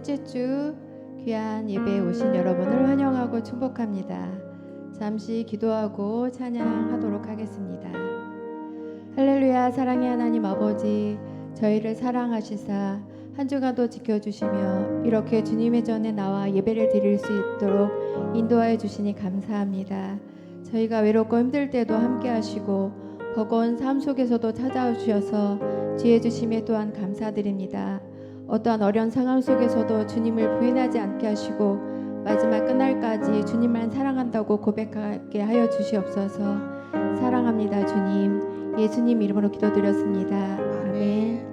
첫째 주 귀한 예배에 오신 여러분을 환영하고 축복합니다. 잠시 기도하고 찬양하도록 하겠습니다. 할렐루야. 사랑의 하나님 아버지, 저희를 사랑하시사 한 주간도 지켜주시며 이렇게 주님의 전에 나와 예배를 드릴 수 있도록 인도하여 주시니 감사합니다. 저희가 외롭고 힘들 때도 함께 하시고 버거운 삶 속에서도 찾아와 주셔서 지혜 주심에 또한 감사드립니다. 어떠한 어려운 상황 속에서도 주님을 부인하지 않게 하시고 마지막 끝날까지 주님만 사랑한다고 고백하게 하여 주시옵소서. 사랑합니다 주님. 예수님 이름으로 기도드렸습니다. 아멘.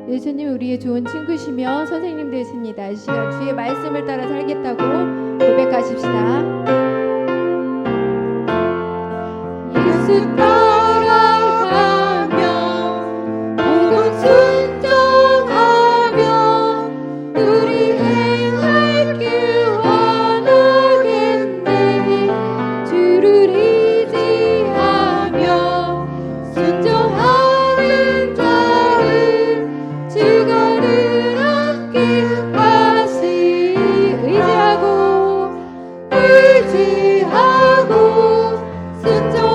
예수님 우리의 좋은 친구시며 선생님 되십니다. 이 시간 주의 말씀을 따라 살겠다고 고백하십시다. 예수 따라가며 복음 순종하며 우리 행할 길 원하겠네. 주를 의지하며 순종하는 자를 주가를 함께 하시. 의지하고 순종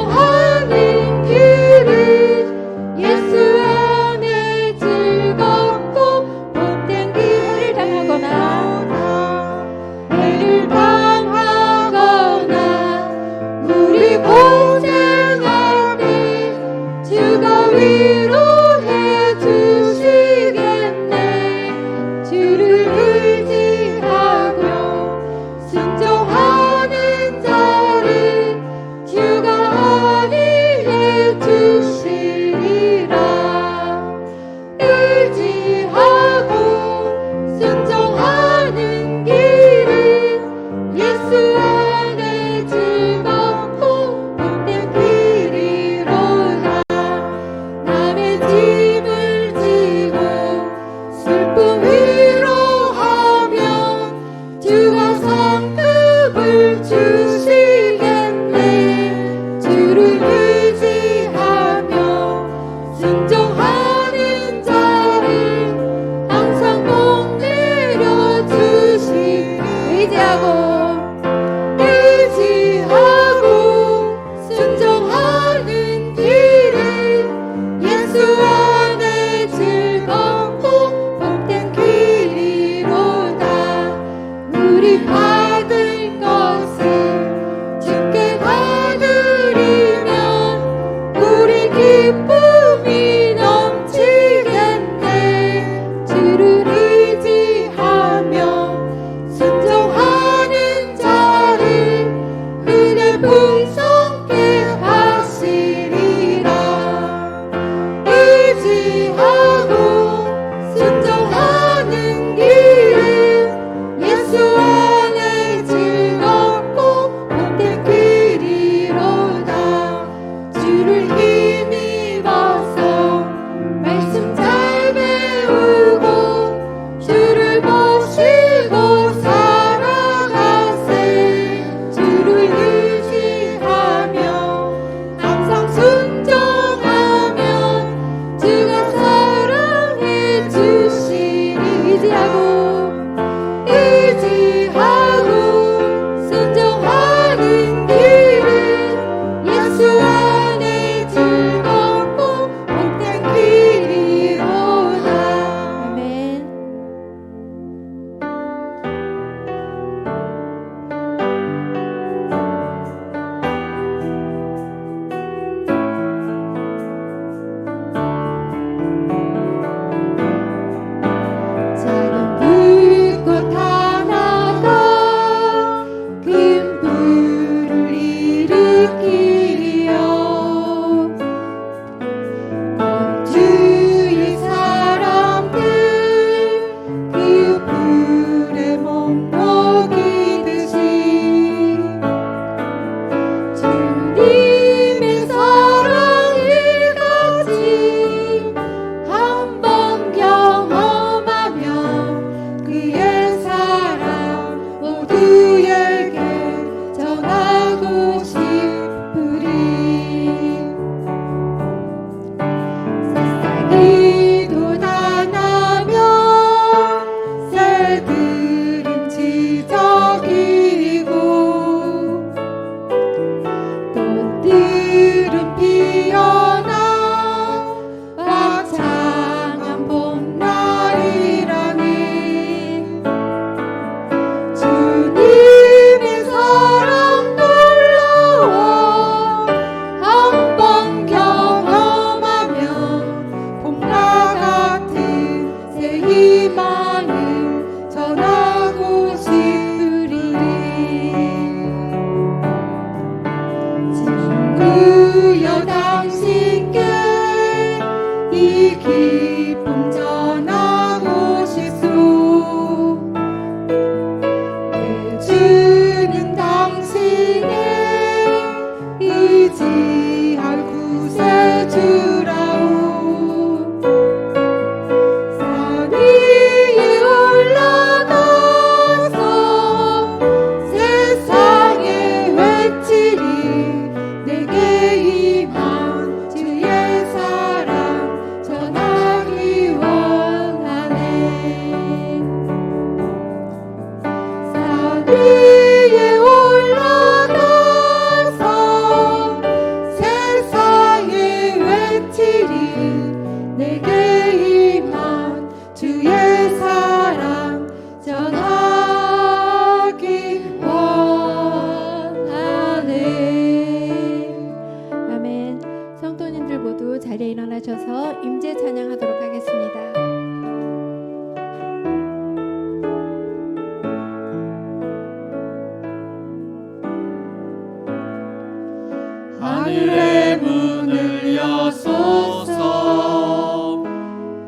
하늘의 문을 여소서.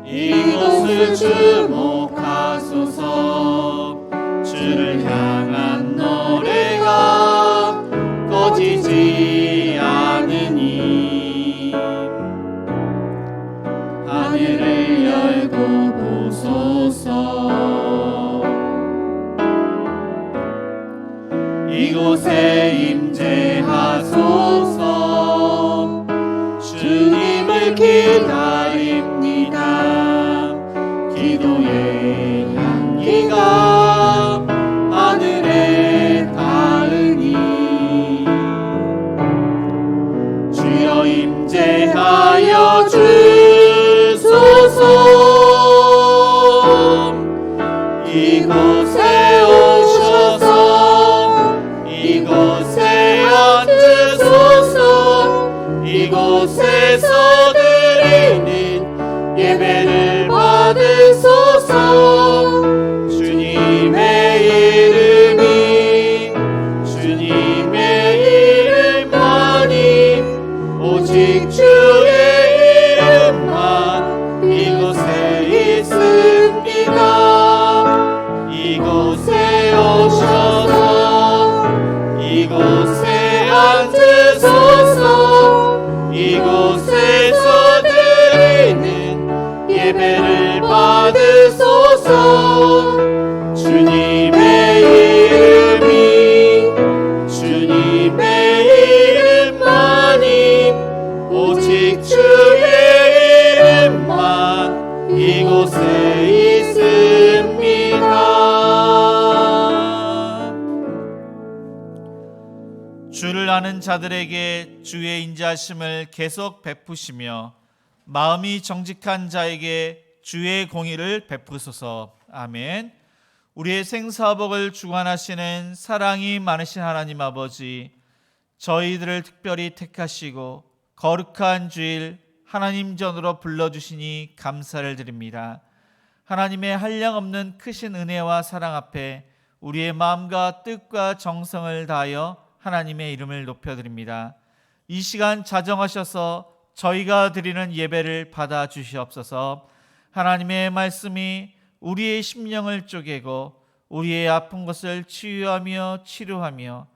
이곳을 주목하소서. 주를 향한 노래가 꺼지지 않으니 하늘을 열고 보소서. 이곳에 임재하소서. 임재하여 주소서. 이곳에 오셔서 이곳에 앉으소서. 이곳에서 드리는 예배를 받으소서. 주님의 이름이 주님의 이름만이 오직 주의 이름만 이곳에 있습니다. 이곳에 오셔서 이곳에 앉으소서. 이곳에서 드리는 예배를 받으소서. 주님의 이름이 주님의 이름만이 오직 주의 이름만 이곳에 있습니다. 주를 아는 자들에게 주의 인자하심을 계속 베푸시며 마음이 정직한 자에게 주의 공의를 베푸소서. 아멘. 우리의 생사복을 주관하시는 사랑이 많으신 하나님 아버지, 저희들을 특별히 택하시고 거룩한 주일 하나님 전으로 불러주시니 감사를 드립니다. 하나님의 한량없는 크신 은혜와 사랑 앞에 우리의 마음과 뜻과 정성을 다하여 하나님의 이름을 높여드립니다. 이 시간 자정하셔서 저희가 드리는 예배를 받아 주시옵소서. 하나님의 말씀이 우리의 심령을 쪼개고 우리의 아픈 것을 치유하며 치료하며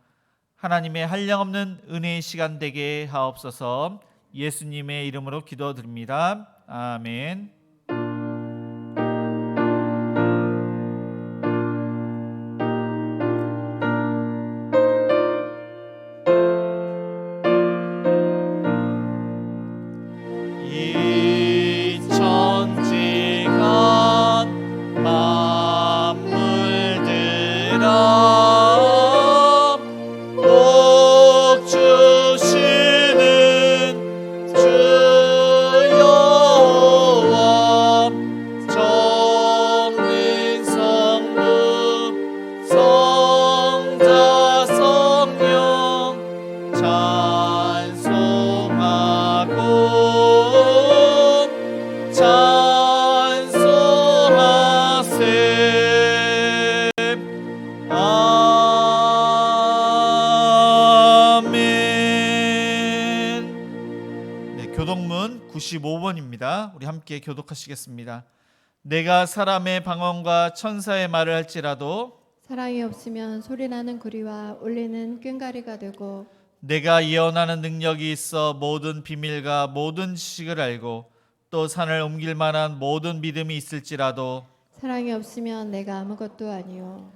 하나님의 한량없는 은혜의 시간 되게 하옵소서. 예수님의 이름으로 기도드립니다. 아멘. 교독문 95번입니다. 우리 함께 교독하시겠습니다. 내가 사람의 방언과 천사의 말을 할지라도 사랑이 없으면 소리나는 구리와 울리는 꽹가리가 되고 내가 예언하는 능력이 있어 모든 비밀과 모든 지식을 알고 또 산을 옮길 만한 모든 믿음이 있을지라도 사랑이 없으면 내가 아무것도 아니요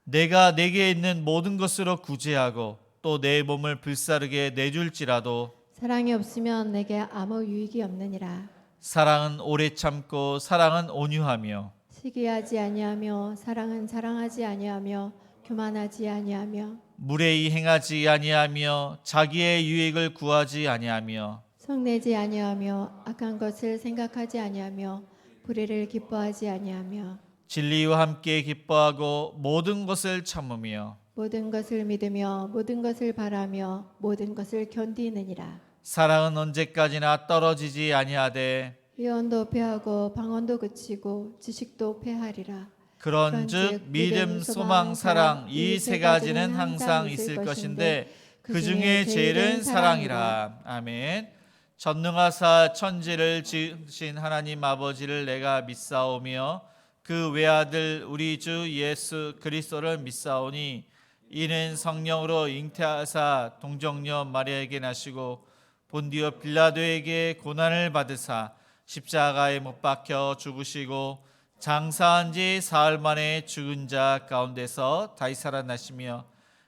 내가 내게 있는 모든 것으로 구제하고 또 내 몸을 불사르게 내줄지라도 사랑이 없으면 내게 아무 유익이 없느니라. 사랑은 오래 참고 사랑은 온유하며 시기하지 아니하며 사랑은 자랑하지 아니하며 교만하지 아니하며 무례히 행하지 아니하며 자기의 유익을 구하지 아니하며 성내지 아니하며 악한 것을 생각하지 아니하며 불의를 기뻐하지 아니하며 진리와 함께 기뻐하고 모든 것을 참으며 모든 것을 믿으며 모든 것을 바라며 모든 것을 견디느니라. 사랑은 언제까지나 떨어지지 아니하되 예언도 패하고 방언도 그치고 지식도 패하리라. 그런즉 믿음, 소망, 사랑 이 세 가지는 항상 있을 것인데 그 중에 제일은 사랑이라. 아멘. 전능하사 천지를 지으신 하나님 아버지를 내가 믿사오며 그 외아들 우리 주 예수 그리스도를 믿사오니 이는 성령으로 잉태하사 동정녀 마리아에게 나시고 본디오 빌라도에게 고난을 받으사 십자가에 못 박혀 죽으시고 장사한 지 사흘 만에 죽은 자 가운데서 다시 살아나시며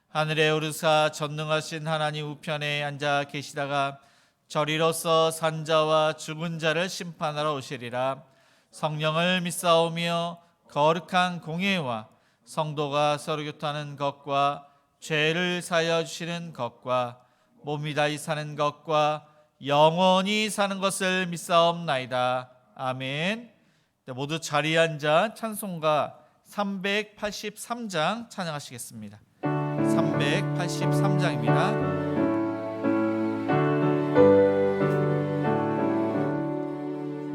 하늘에 오르사 전능하신 하나님 우편에 앉아 계시다가 저리로서 산자와 죽은 자를 심판하러 오시리라. 성령을 믿사오며 거룩한 공예와 성도가 서로 교통하는 것과 죄를 사하여 주시는 것과 몸이 다시 사는 것과 영원히 사는 것을 믿사옵나이다. 아멘. 모두 자리에 앉아 찬송가 383장 찬양하시겠습니다. 383장입니다.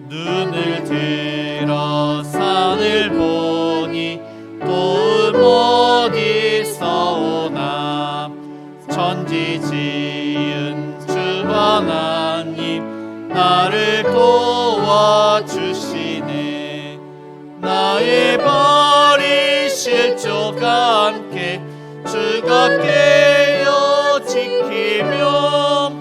눈을 들어 산을 보니 도움 어디서 오나 천지 지은 주 하나님 나를 도와주시네. 나의 버리실 족과 함께 주가 깨어 지키며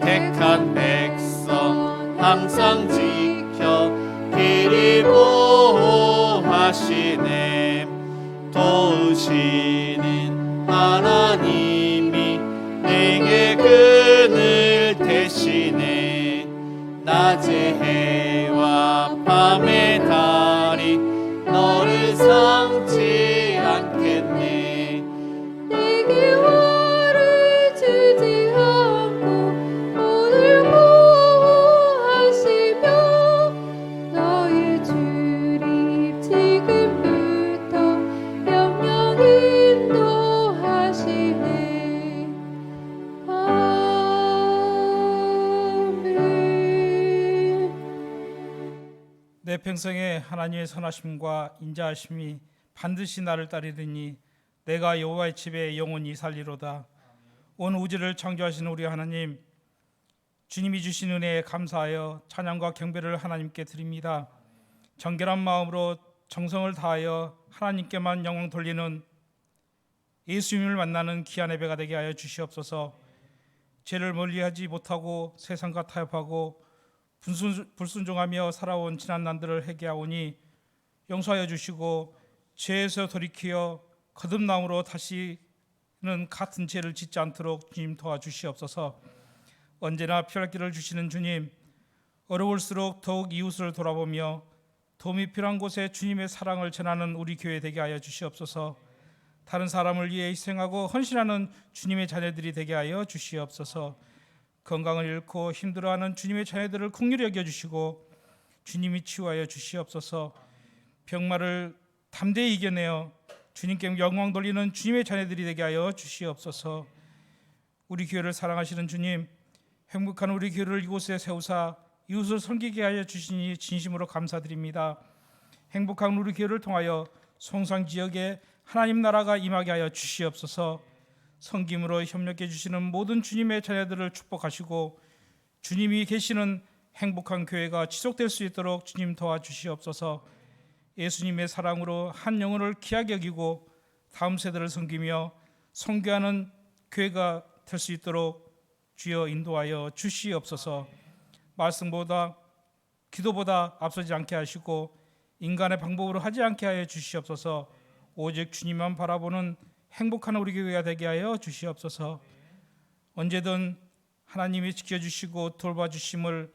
택한 백성 항상 지켜 길이 보호하시네. 도우시는 하나님이 내게 그늘 대시네. 낮의 해와 밤의 달이 너를 삼지 않겠네. 내게 화를 주지 않고 오늘 보호하시며 너의 주님 지금부터 영영 인도하시네. 아멘. 내 평생에 하나님의 선하심과 인자하심이 반드시 나를 따르리니 내가 여호와의 집에 영원히 살리로다. 온 우주를 창조하신 우리 하나님, 주님이 주신 은혜에 감사하여 찬양과 경배를 하나님께 드립니다. 정결한 마음으로 정성을 다하여 하나님께만 영광 돌리는 예수님을 만나는 귀한 예배가 되게 하여 주시옵소서. 죄를 멀리하지 못하고 세상과 타협하고 불순종하며 살아온 지난 난들을 회개하오니 용서하여 주시고 죄에서 돌이키어 거듭남으로 다시는 같은 죄를 짓지 않도록 주님 도와주시옵소서. 언제나 피할 길을 주시는 주님, 어려울수록 더욱 이웃을 돌아보며 도움이 필요한 곳에 주님의 사랑을 전하는 우리 교회 되게 하여 주시옵소서. 다른 사람을 위해 희생하고 헌신하는 주님의 자녀들이 되게 하여 주시옵소서. 건강을 잃고 힘들어하는 주님의 자녀들을 긍휼히 여겨주시고 주님이 치유하여 주시옵소서. 병마를 담대히 이겨내어 주님께 영광 돌리는 주님의 자녀들이 되게 하여 주시옵소서. 우리 교회를 사랑하시는 주님, 행복한 우리 교회를 이곳에 세우사 이웃을 섬기게 하여 주시니 진심으로 감사드립니다. 행복한 우리 교회를 통하여 송산 지역에 하나님 나라가 임하게 하여 주시옵소서. 섬김으로 협력해 주시는 모든 주님의 자녀들을 축복하시고 주님이 계시는 행복한 교회가 지속될 수 있도록 주님 도와주시옵소서. 예수님의 사랑으로 한 영혼을 귀하게 여기고 다음 세대를 섬기며 선교하는 교회가 될 수 있도록 주여 인도하여 주시옵소서. 말씀보다 기도보다 앞서지 않게 하시고 인간의 방법으로 하지 않게 하여 주시옵소서. 오직 주님만 바라보는 행복한 우리 교회가 되게 하여 주시옵소서. 언제든 하나님이 지켜주시고 돌봐주심을,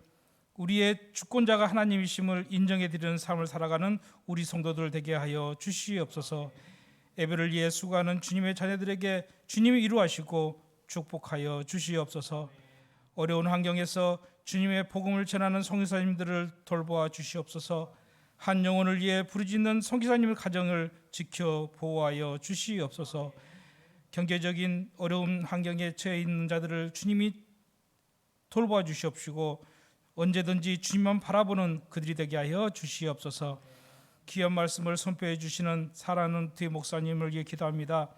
우리의 주권자가 하나님이심을 인정해 드리는 삶을 살아가는 우리 성도들 되게 하여 주시옵소서. 예배를 위해 수고하는 주님의 자녀들에게 주님이 이루하시고 축복하여 주시옵소서. 어려운 환경에서 주님의 복음을 전하는 선교사님들을 돌보아 주시옵소서. 한 영혼을 위해 부르짖는 선교사님의 가정을 지켜 보호하여 주시옵소서. 경제적인 어려운 환경에 처해 있는 자들을 주님이 돌보아 주시옵시고 언제든지 주님만 바라보는 그들이 되게 하여 주시옵소서. 귀한 말씀을 선포해 주시는 사랑하는 뒤 목사님을 위해 기도합니다.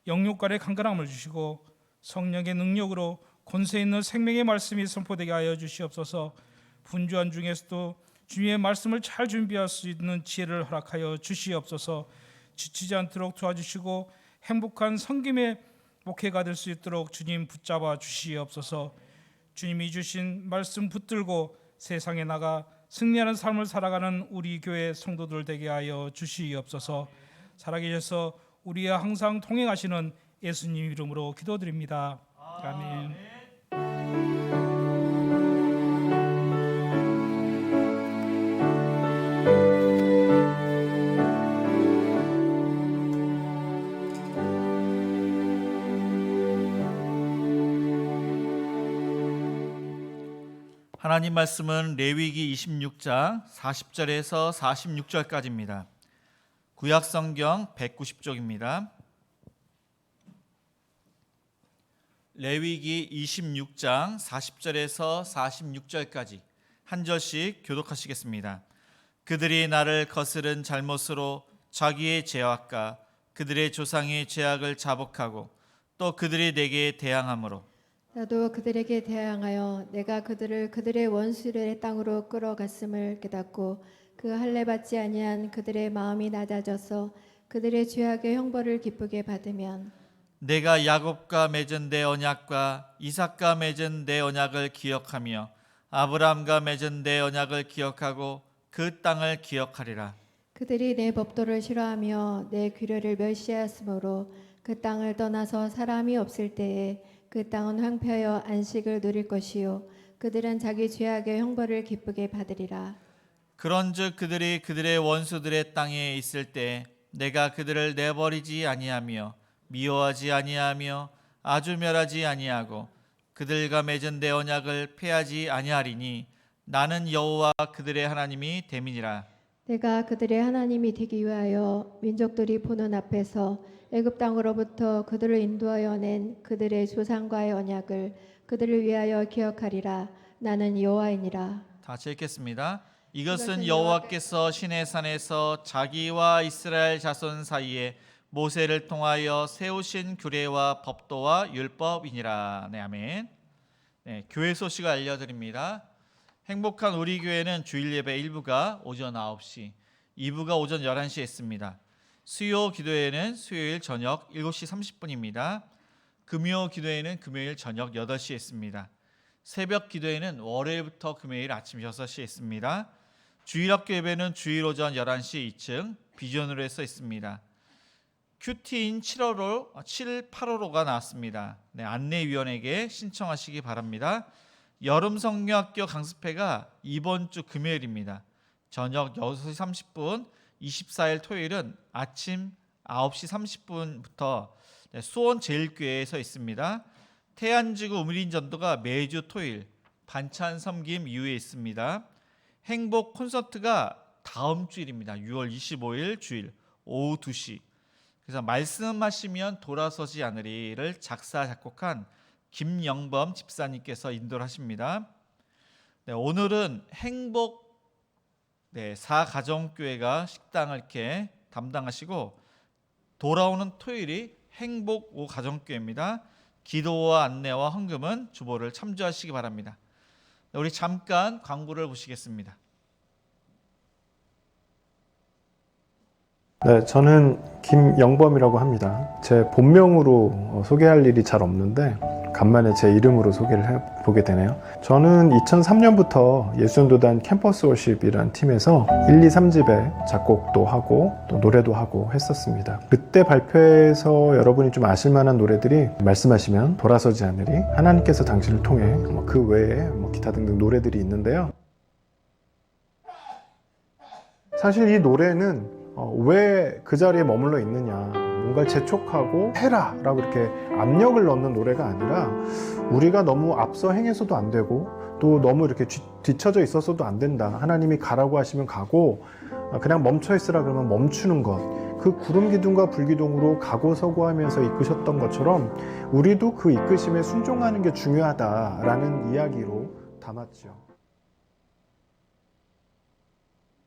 영육간의 강건함을 주시고 성령의 능력으로 권세 있는 생명의 말씀이 선포되게 하여 주시옵소서. 분주한 중에서도 주님의 말씀을 잘 준비할 수 있는 지혜를 허락하여 주시옵소서. 지치지 않도록 도와주시고 행복한 섬김의 목회가 될 수 있도록 주님 붙잡아 주시옵소서. 주님이 주신 말씀 붙들고 세상에 나가 승리하는 삶을 살아가는 우리 교회 성도들 되게 하여 주시옵소서. 살아계셔서 우리와 항상 동행하시는 예수님 이름으로 기도드립니다. 아멘. 하나님 말씀은 레위기 26장 40절에서 46절까지입니다. 구약 성경 190쪽입니다. 레위기 26장 40절에서 46절까지 한 절씩 교독하시겠습니다. 그들이 나를 거스른 잘못으로 자기의 죄악과 그들의 조상의 죄악을 자복하고 또 그들이 내게 대항함으로 나도 그들에게 대항하여 내가 그들을 그들의 원수들의 땅으로 끌어갔음을 깨닫고 그 할례 받지 아니한 그들의 마음이 낮아져서 그들의 죄악의 형벌을 기쁘게 받으면 내가 야곱과 맺은 내 언약과 이삭과 맺은 내 언약을 기억하며 아브라함과 맺은 내 언약을 기억하고 그 땅을 기억하리라. 그들이 내 법도를 싫어하며 내 규례를 멸시하였으므로 그 땅을 떠나서 사람이 없을 때에 그 땅은 황폐하여 안식을 누릴 것이요 그들은 자기 죄악의 형벌을 기쁘게 받으리라. 그런즉 그들이 그들의 원수들의 땅에 있을 때 내가 그들을 내버리지 아니하며 미워하지 아니하며 아주 멸하지 아니하고 그들과 맺은 내 언약을 폐하지 아니하리니 나는 여호와 그들의 하나님이 됨이니라. 내가 그들의 하나님이 되기 위하여 민족들이 보는 앞에서 애굽 땅으로부터 그들을 인도하여 낸 그들의 조상과의 언약을 그들을 위하여 기억하리라. 나는 여호와이니라. 다시 읽겠습니다. 이것은 여호와께서 시내 산에서 자기와 이스라엘 자손 사이에 모세를 통하여 세우신 규례와 법도와 율법이니라. 네, 아멘. 네, 교회 소식을 알려드립니다. 행복한 우리 교회는 주일 예배 1부가 오전 9시, 2부가 오전 11시에 있습니다. 수요 기도회는 수요일 저녁 7시 30분입니다. 금요 기도회는 금요일 저녁 8시에 있습니다. 새벽 기도회는 월요일부터 금요일 아침 6시에 있습니다. 주일학교 예배는 주일 오전 11시 2층 비전으로 해서 있습니다. 큐티인 785로가 나왔습니다. 네, 안내위원에게 신청하시기 바랍니다. 여름 성경학교 강습회가 이번 주 금요일입니다. 저녁 6시 30분, 24일 토요일은 아침 9시 30분부터 수원 제일교회에서 있습니다. 태안지구 우미린전도가 매주 토요일 반찬 섬김 이후에 있습니다. 행복 콘서트가 다음 주일입니다. 6월 25일 주일 오후 2시. 그래서 말씀하시면 돌아서지 않으리를 작사 작곡한 김영범 집사님께서 인도를 하십니다. 네, 오늘은 행복 사가정교회가 식당을 이렇게 담당하시고 돌아오는 토요일이 행복 5가정교회입니다. 기도와 안내와 헌금은 주보를 참조하시기 바랍니다. 네, 우리 잠깐 광고를 보시겠습니다. 네, 저는 김영범이라고 합니다. 제 본명으로 소개할 일이 잘 없는데 간만에 제 이름으로 소개를 해보게 되네요. 저는 2003년부터 예수전도단 캠퍼스 월십이라는 팀에서 1, 2, 3집에 작곡도 하고 또 노래도 하고 했었습니다. 그때 발표해서 여러분이 좀 아실 만한 노래들이 말씀하시면 돌아서지 않으리, 하나님께서 당신을 통해 그 외에 기타 등등 노래들이 있는데요. 사실 이 노래는 왜 그 자리에 머물러 있느냐, 뭔가를 재촉하고 해라 라고 이렇게 압력을 넣는 노래가 아니라 우리가 너무 앞서 행해서도 안 되고 또 너무 이렇게 뒤처져 있어서도 안 된다, 하나님이 가라고 하시면 가고 그냥 멈춰 있으라 그러면 멈추는 것, 그 구름 기둥과 불 기둥으로 가고 서고 하면서 이끄셨던 것처럼 우리도 그 이끄심에 순종하는 게 중요하다라는 이야기로 담았죠.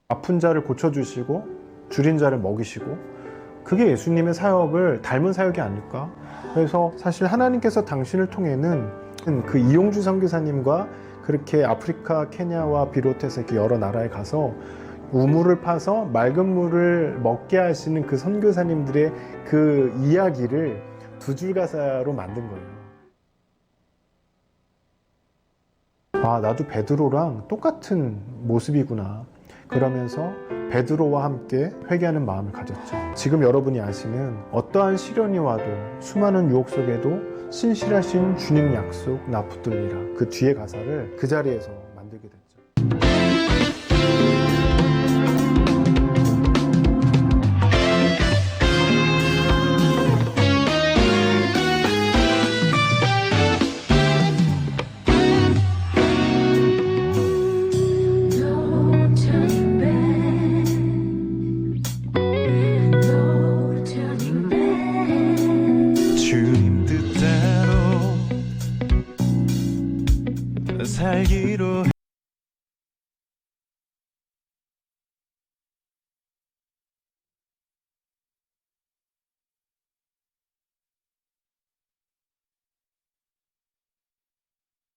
아픈 자를 고쳐주시고 줄인 자를 먹이시고, 그게 예수님의 사역을 닮은 사역이 아닐까? 그래서 사실 하나님께서 당신을 통해는 그 이용주 선교사님과 그렇게 아프리카, 케냐와 비롯해서 이렇게 여러 나라에 가서 우물을 파서 맑은 물을 먹게 하시는 그 선교사님들의 그 이야기를 두 줄 가사로 만든 거예요. 아, 나도 베드로랑 똑같은 모습이구나. 그러면서 베드로와 함께 회개하는 마음을 가졌죠. 지금 여러분이 아시는 어떠한 시련이 와도 수많은 유혹 속에도 신실하신 주님 약속 나 붙들리라, 그 뒤에 가사를 그 자리에서 만들게 됐죠.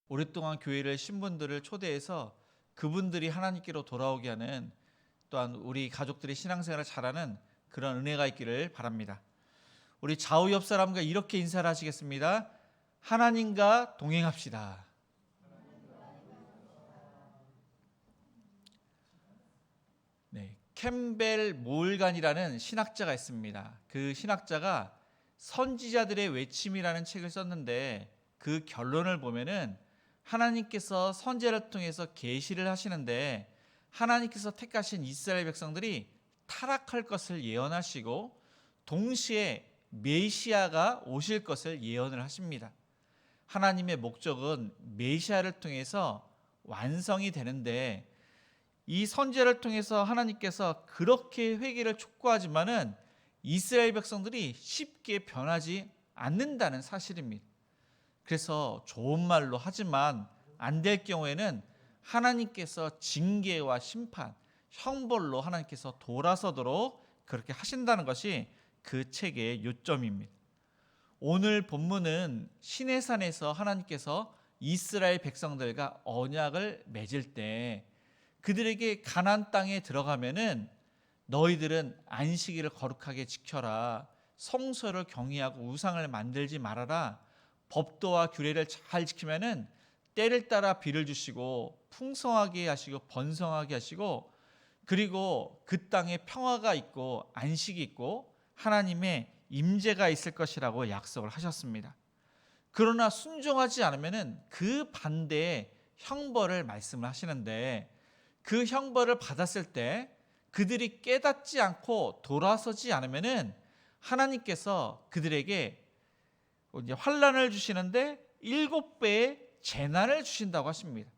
오랫동안 교회를 신분들을 초대해서 그분들이 하나님께로 돌아오게 하는, 또한 우리 가족들이 신앙생활을 잘하는 그런 은혜가 있기를 바랍니다. 우리 좌우 옆 사람과 이렇게 인사를 하시겠습니다. 하나님과 동행합시다. 네, 캠벨 몰간이라는 신학자가 있습니다. 그 신학자가 선지자들의 외침이라는 책을 썼는데, 그 결론을 보면은 하나님께서 선지자를 통해서 계시를 하시는데, 하나님께서 택하신 이스라엘 백성들이 타락할 것을 예언하시고 동시에 메시아가 오실 것을 예언을 하십니다. 하나님의 목적은 메시아를 통해서 완성이 되는데, 이 선지자를 통해서 하나님께서 그렇게 회개를 촉구하지만은 이스라엘 백성들이 쉽게 변하지 않는다는 사실입니다. 그래서 좋은 말로 하지만 안 될 경우에는 하나님께서 징계와 심판, 형벌로 하나님께서 돌아서도록 그렇게 하신다는 것이 그 책의 요점입니다. 오늘 본문은 시내산에서 하나님께서 이스라엘 백성들과 언약을 맺을 때 그들에게 가나안 땅에 들어가면은 너희들은 안식일을 거룩하게 지켜라, 성소를 경외하고 우상을 만들지 말아라, 법도와 규례를 잘 지키면은 때를 따라 비를 주시고 풍성하게 하시고 번성하게 하시고, 그리고 그 땅에 평화가 있고 안식이 있고 하나님의 임재가 있을 것이라고 약속을 하셨습니다. 그러나 순종하지 않으면은 그 반대의 형벌을 말씀을 하시는데, 그 형벌을 받았을 때 그들이 깨닫지 않고 돌아서지 않으면은 하나님께서 그들에게 이제 환난을 주시는데 7배의 재난을 주신다고 하십니다.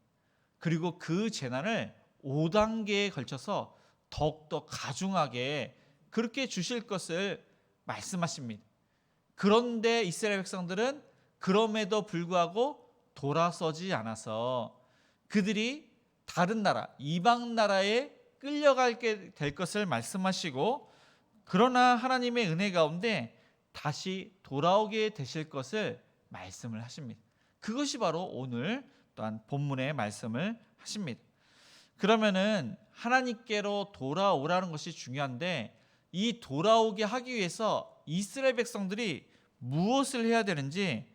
그리고 그 재난을 5단계에 걸쳐서 더욱더 가중하게 그렇게 주실 것을 말씀하십니다. 그런데 이스라엘 백성들은 그럼에도 불구하고 돌아서지 않아서 그들이 다른 나라, 이방 나라에 끌려가게 될 것을 말씀하시고, 그러나 하나님의 은혜 가운데 다시 돌아오게 되실 것을 말씀을 하십니다. 그것이 바로 오늘 또한 본문의 말씀을 하십니다. 그러면은 하나님께로 돌아오라는 것이 중요한데, 이 돌아오게 하기 위해서 이스라엘 백성들이 무엇을 해야 되는지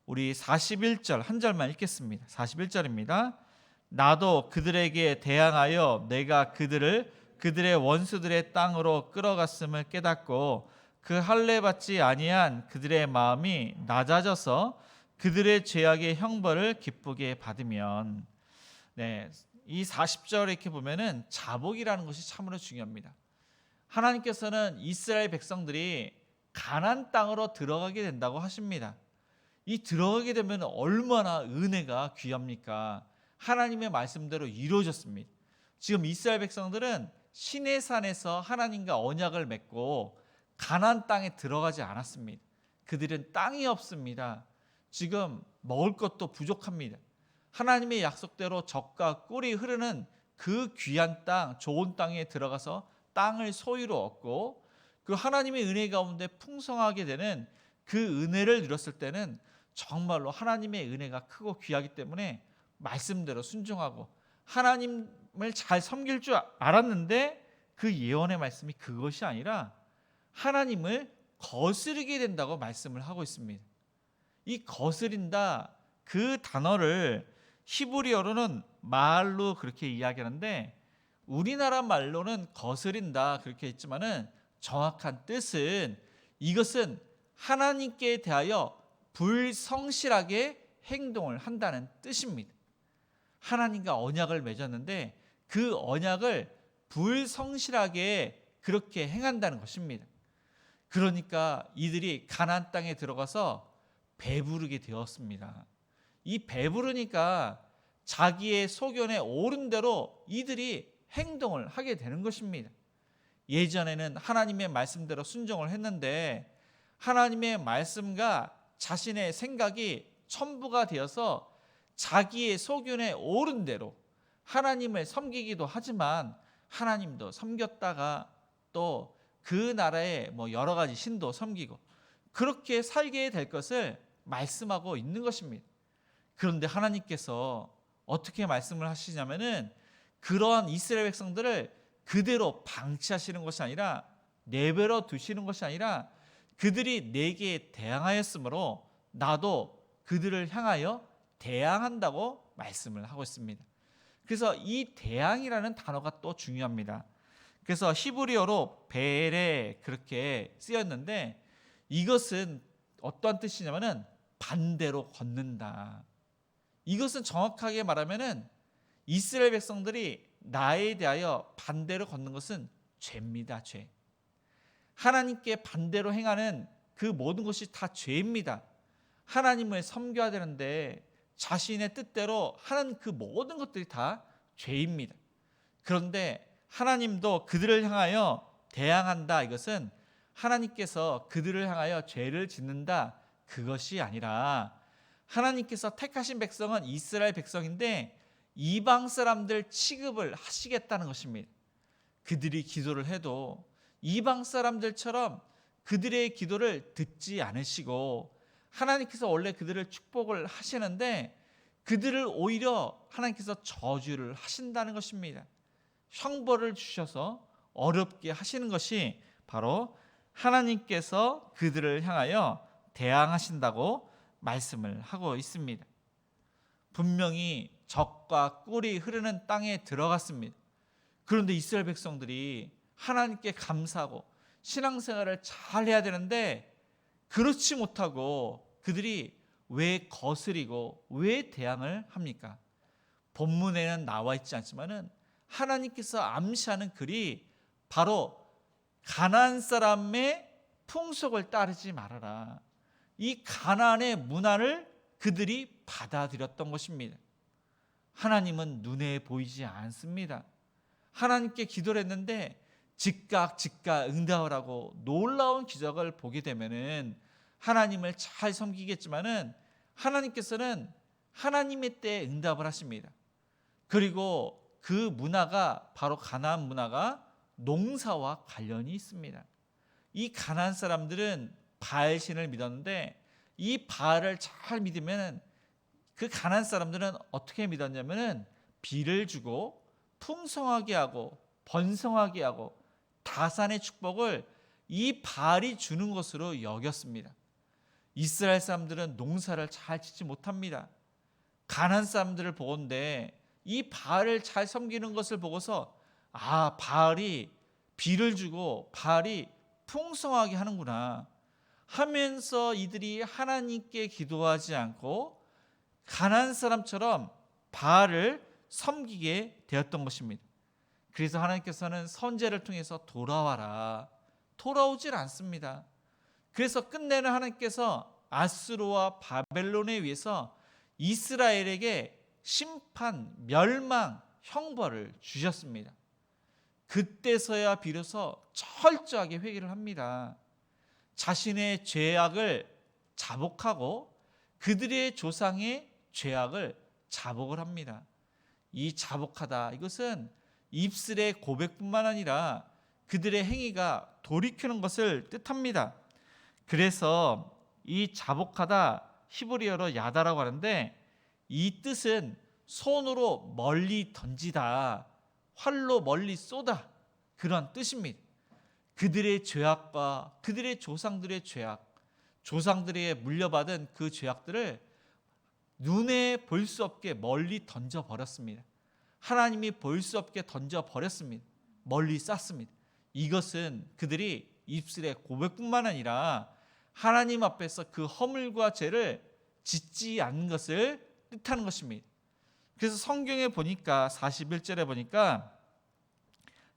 우리 41절 한 절만 읽겠습니다. 41절입니다. 나도 그들에게 대항하여 내가 그들을 그들의 원수들의 땅으로 끌어갔음을 깨닫고 그 할례 받지 아니한 그들의 마음이 낮아져서 그들의 죄악의 형벌을 기쁘게 받으면. 네, 이 40절에 이렇게 보면은 자복이라는 것이 참으로 중요합니다. 하나님께서는 이스라엘 백성들이 가나안 땅으로 들어가게 된다고 하십니다. 이 들어가게 되면 얼마나 은혜가 귀합니까? 하나님의 말씀대로 이루어졌습니다. 지금 이스라엘 백성들은 시내산에서 하나님과 언약을 맺고 가나안 땅에 들어가지 않았습니다. 그들은 땅이 없습니다. 지금 먹을 것도 부족합니다. 하나님의 약속대로 젖과 꿀이 흐르는 그 귀한 땅, 좋은 땅에 들어가서 땅을 소유로 얻고 그 하나님의 은혜 가운데 풍성하게 되는 그 은혜를 누렸을 때는 정말로 하나님의 은혜가 크고 귀하기 때문에 말씀대로 순종하고 하나님을 잘 섬길 줄 알았는데, 그 예언의 말씀이 그것이 아니라 하나님을 거스르게 된다고 말씀을 하고 있습니다. 이 거스린다, 그 단어를 히브리어로는 말로 그렇게 이야기하는데, 우리나라 말로는 거스린다 그렇게 했지만은 정확한 뜻은 이것은 하나님께 대하여 불성실하게 행동을 한다는 뜻입니다. 하나님과 언약을 맺었는데 그 언약을 불성실하게 그렇게 행한다는 것입니다. 그러니까 이들이 가나안 땅에 들어가서 배부르게 되었습니다. 이 배부르니까 자기의 소견에 옳은 대로 이들이 행동을 하게 되는 것입니다. 예전에는 하나님의 말씀대로 순종을 했는데 하나님의 말씀과 자신의 생각이 첨부가 되어서 자기의 소견에 옳은 대로 하나님을 섬기기도 하지만 하나님도 섬겼다가 또 그 나라의 여러 가지 신도 섬기고 그렇게 살게 될 것을 말씀하고 있는 것입니다. 그런데 하나님께서 어떻게 말씀을 하시냐면은 그러한 이스라엘 백성들을 그대로 방치하시는 것이 아니라 내버려 두시는 것이 아니라 그들이 내게 대항하였으므로 나도 그들을 향하여 대항한다고 말씀을 하고 있습니다. 그래서 이 대항이라는 단어가 또 중요합니다. 그래서 히브리어로 벨에 그렇게 쓰였는데 이것은 어떠한 뜻이냐면은 반대로 걷는다. 이것은 정확하게 말하면은 이스라엘 백성들이 나에 대하여 반대로 걷는 것은 죄입니다. 죄. 하나님께 반대로 행하는 그 모든 것이 다 죄입니다. 하나님을 섬겨야 되는데 자신의 뜻대로 하는 그 모든 것들이 다 죄입니다. 그런데 하나님도 그들을 향하여 대항한다. 이것은 하나님께서 그들을 향하여 죄를 짓는다. 그것이 아니라 하나님께서 택하신 백성은 이스라엘 백성인데 이방 사람들 취급을 하시겠다는 것입니다. 그들이 기도를 해도 이방 사람들처럼 그들의 기도를 듣지 않으시고 하나님께서 원래 그들을 축복을 하시는데 그들을 오히려 하나님께서 저주를 하신다는 것입니다. 형벌을 주셔서 어렵게 하시는 것이 바로 하나님께서 그들을 향하여 대항하신다고 말씀을 하고 있습니다. 분명히 적과 꿀이 흐르는 땅에 들어갔습니다. 그런데 이스라엘 백성들이 하나님께 감사하고 신앙생활을 잘 해야 되는데 그렇지 못하고 그들이 왜 거스리고 왜 대항을 합니까? 본문에는 나와 있지 않지만은 하나님께서 암시하는 글이 바로 가나안 사람의 풍속을 따르지 말아라. 이 가나안의 문화를 그들이 받아들였던 것입니다. 하나님은 눈에 보이지 않습니다. 하나님께 기도를 했는데 즉각 응답을 하고 놀라운 기적을 보게 되면은 하나님을 잘 섬기겠지만은 하나님께서는 하나님의 때에 응답을 하십니다. 그리고 그 문화가 바로 가나안 문화가 농사와 관련이 있습니다. 이 가나안 사람들은 바알신을 믿었는데 이 바알을 잘 믿으면 그 가나안 사람들은 어떻게 믿었냐면은 비를 주고 풍성하게 하고 번성하게 하고 다산의 축복을 이 바알이 주는 것으로 여겼습니다. 이스라엘 사람들은 농사를 잘 짓지 못합니다. 가나안 사람들을 보건대 이 바알을 잘 섬기는 것을 보고서 아, 바알이 비를 주고 바알이 풍성하게 하는구나 하면서 이들이 하나님께 기도하지 않고 가나안 사람처럼 바알을 섬기게 되었던 것입니다. 그래서 하나님께서는 선지자를 통해서 돌아와라. 돌아오질 않습니다. 그래서 끝내는 하나님께서 아수르와 바벨론에 의해서 이스라엘에게 심판, 멸망, 형벌을 주셨습니다. 그때서야 비로소 철저하게 회개를 합니다. 자신의 죄악을 자복하고 그들의 조상의 죄악을 자복을 합니다. 이 자복하다 이것은 입술의 고백뿐만 아니라 그들의 행위가 돌이키는 것을 뜻합니다. 그래서 이 자복하다 히브리어로 야다라고 하는데 이 뜻은 손으로 멀리 던지다, 활로 멀리 쏘다 그런 뜻입니다. 그들의 죄악과 그들의 조상들의 죄악, 조상들에게 물려받은 그 죄악들을 눈에 볼 수 없게 멀리 던져버렸습니다. 하나님이 볼 수 없게 던져버렸습니다. 멀리 쐈습니다. 이것은 그들이 입술의 고백뿐만 아니라 하나님 앞에서 그 허물과 죄를 짓지 않는 것을 뜻하는 것입니다. 그래서 성경에 보니까 41절에 보니까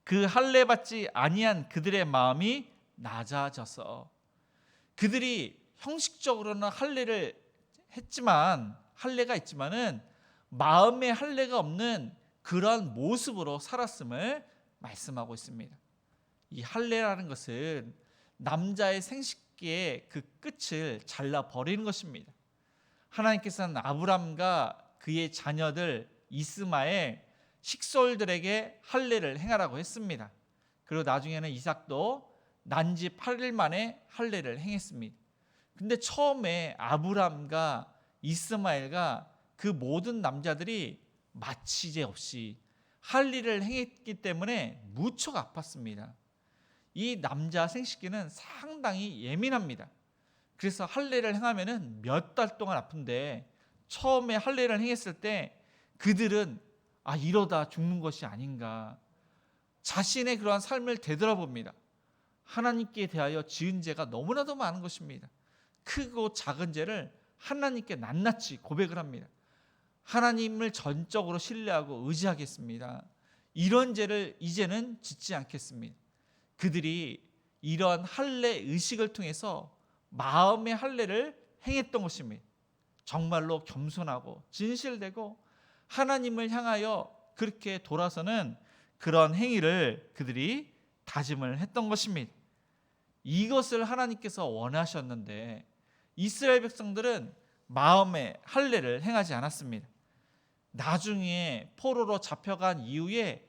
그 할례 받지 아니한 그들의 마음이 낮아져서 그들이 형식적으로는 할례를 했지만 할례가 있지만은 마음에 할례가 없는 그러한 모습으로 살았음을 말씀하고 있습니다. 이 할례라는 것은 남자의 생식기의 그 끝을 잘라 버리는 것입니다. 하나님께서는 아브람과 그의 자녀들 이스마엘 식솔들에게 할례를 행하라고 했습니다. 그리고 나중에는 이삭도 난지 8일 만에 할례를 행했습니다. 근데 처음에 아브람과 이스마엘과 그 모든 남자들이 마취제 없이 할 일을 행했기 때문에 무척 아팠습니다. 이 남자 생식기는 상당히 예민합니다. 그래서 할례를 행하면은 몇 달 동안 아픈데 처음에 할례를 행했을 때 그들은 이러다 죽는 것이 아닌가, 자신의 그러한 삶을 되돌아봅니다. 하나님께 대하여 지은 죄가 너무나도 많은 것입니다. 크고 작은 죄를 하나님께 낱낱이 고백을 합니다. 하나님을 전적으로 신뢰하고 의지하겠습니다. 이런 죄를 이제는 짓지 않겠습니다. 그들이 이러한 할례 의식을 통해서 마음의 할례를 행했던 것입니다. 정말로 겸손하고 진실되고 하나님을 향하여 그렇게 돌아서는 그런 행위를 그들이 다짐을 했던 것입니다. 이것을 하나님께서 원하셨는데 이스라엘 백성들은 마음의 할례를 행하지 않았습니다. 나중에 포로로 잡혀간 이후에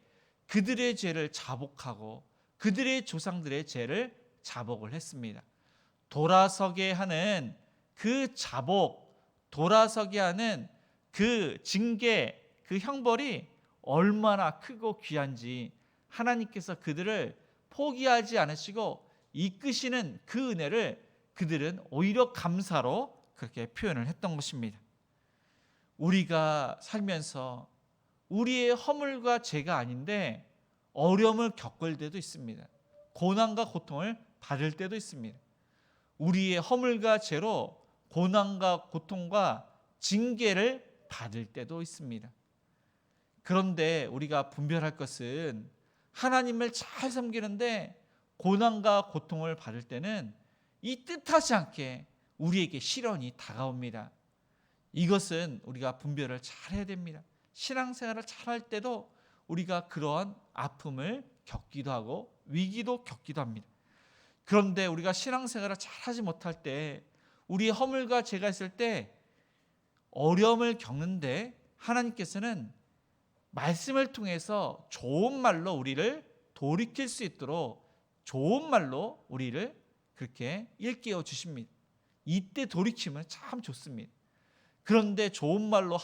그들의 죄를 자복하고 그들의 조상들의 죄를 자복을 했습니다. 돌아서게 하는 그 자복, 돌아서게 하는 그 징계, 그 형벌이 얼마나 크고 귀한지 하나님께서 그들을 포기하지 않으시고 이끄시는 그 은혜를 그들은 오히려 감사로 그렇게 표현을 했던 것입니다. 우리가 살면서 우리의 허물과 죄가 아닌데 어려움을 겪을 때도 있습니다. 고난과 고통을 받을 때도 있습니다. 우리의 허물과 죄로 고난과 고통과 징계를 받을 때도 있습니다. 그런데 우리가 분별할 것은 하나님을 잘 섬기는데 고난과 고통을 받을 때는 이 뜻하지 않게 우리에게 시련이 다가옵니다. 이것은 우리가 분별을 잘 해야 됩니다. 신앙생활을 잘 할 때도 우리가 그러한 아픔을 겪기도 하고 위기도 겪기도 합니다. 그런데 우리가 신앙생활을 잘 하지 못할 때 우리의 허물과 죄가 있을 때 어려움을 겪는데 하나님께서는 말씀을 통해서 좋은 말로 우리를 돌이킬 수 있도록 좋은 말로 우리를 그렇게 일깨워 주십니다. 이때 돌이키면 참 좋습니다. 그런데 좋은 말로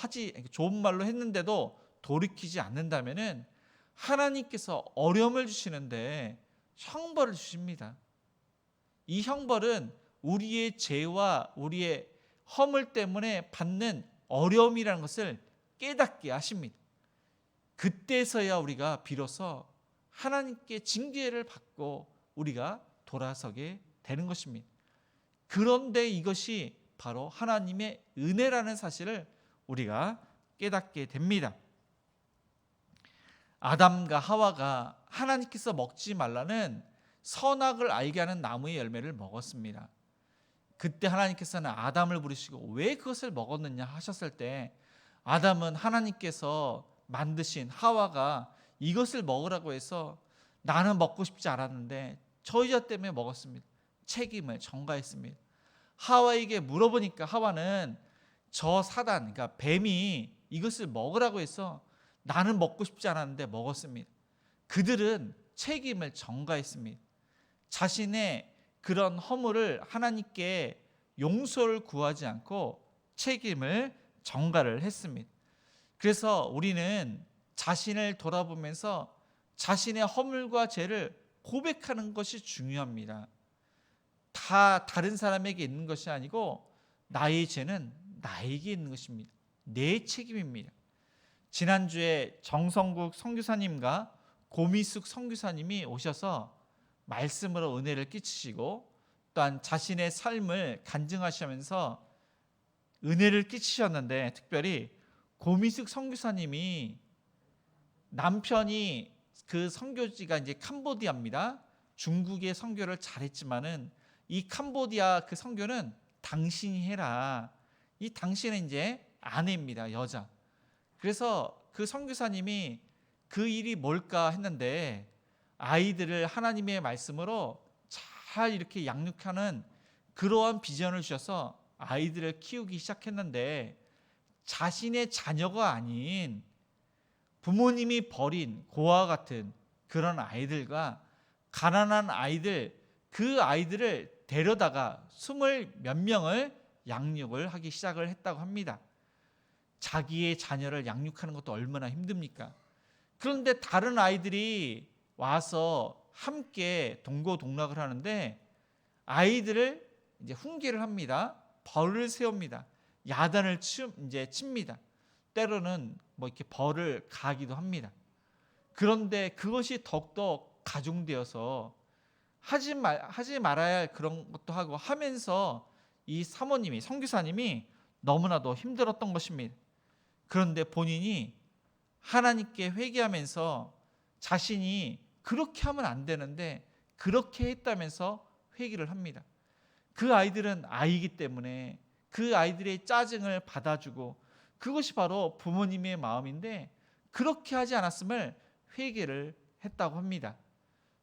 했는데도 돌이키지 않는다면은 하나님께서 어려움을 주시는데 형벌을 주십니다. 이 형벌은 우리의 죄와 우리의 허물 때문에 받는 어려움이라는 것을 깨닫게 하십니다. 그때서야 우리가 비로소 하나님께 징계를 받고 우리가 돌아서게 되는 것입니다. 그런데 이것이 바로 하나님의 은혜라는 사실을 우리가 깨닫게 됩니다. 아담과 하와가 하나님께서 먹지 말라는 선악을 알게 하는 나무의 열매를 먹었습니다. 그때 하나님께서는 아담을 부르시고 왜 그것을 먹었느냐 하셨을 때 아담은 하나님께서 만드신 하와가 이것을 먹으라고 해서 나는 먹고 싶지 않았는데 저 여자 때문에 먹었습니다. 책임을 전가했습니다. 하와에게 물어보니까 하와는 저 사단, 그러니까 뱀이 이것을 먹으라고 해서 나는 먹고 싶지 않았는데 먹었습니다. 그들은 책임을 전가했습니다. 자신의 그런 허물을 하나님께 용서를 구하지 않고 책임을 전가를 했습니다. 그래서 우리는 자신을 돌아보면서 자신의 허물과 죄를 고백하는 것이 중요합니다. 다 다른 사람에게 있는 것이 아니고 나의 죄는 나에게 있는 것입니다. 내 책임입니다. 지난주에 정성국 선교사님과 고미숙 선교사님이 오셔서 말씀으로 은혜를 끼치시고 또한 자신의 삶을 간증하시면서 은혜를 끼치셨는데 특별히 고미숙 선교사님이 남편이 그 선교지가 이제 캄보디아입니다. 중국의 선교를 잘했지만은 이 캄보디아 그 선교는 당신이 해라. 이 당신은 이제 아내입니다. 여자. 그래서 그 선교사님이 그 일이 뭘까 했는데 아이들을 하나님의 말씀으로 잘 이렇게 양육하는 그러한 비전을 주셔서 아이들을 키우기 시작했는데 자신의 자녀가 아닌 부모님이 버린 고아와 같은 그런 아이들과 가난한 아이들, 그 아이들을 데려다가 20몇 명을 양육을 하기 시작을 했다고 합니다. 자기의 자녀를 양육하는 것도 얼마나 힘듭니까? 그런데 다른 아이들이 와서 함께 동고동락을 하는데 아이들을 이제 훈계를 합니다. 벌을 세웁니다. 야단을 칩니다. 때로는 뭐 이렇게 벌을 가기도 합니다. 그런데 그것이 더욱더 가중되어서 하지 말아야 할 그런 것도 하고 하면서 이 사모님이, 선교사님이 너무나도 힘들었던 것입니다. 그런데 본인이 하나님께 회개하면서 자신이 그렇게 하면 안 되는데 그렇게 했다면서 회개를 합니다. 그 아이들은 아이이기 때문에 그 아이들의 짜증을 받아주고 그것이 바로 부모님의 마음인데 그렇게 하지 않았음을 회개를 했다고 합니다.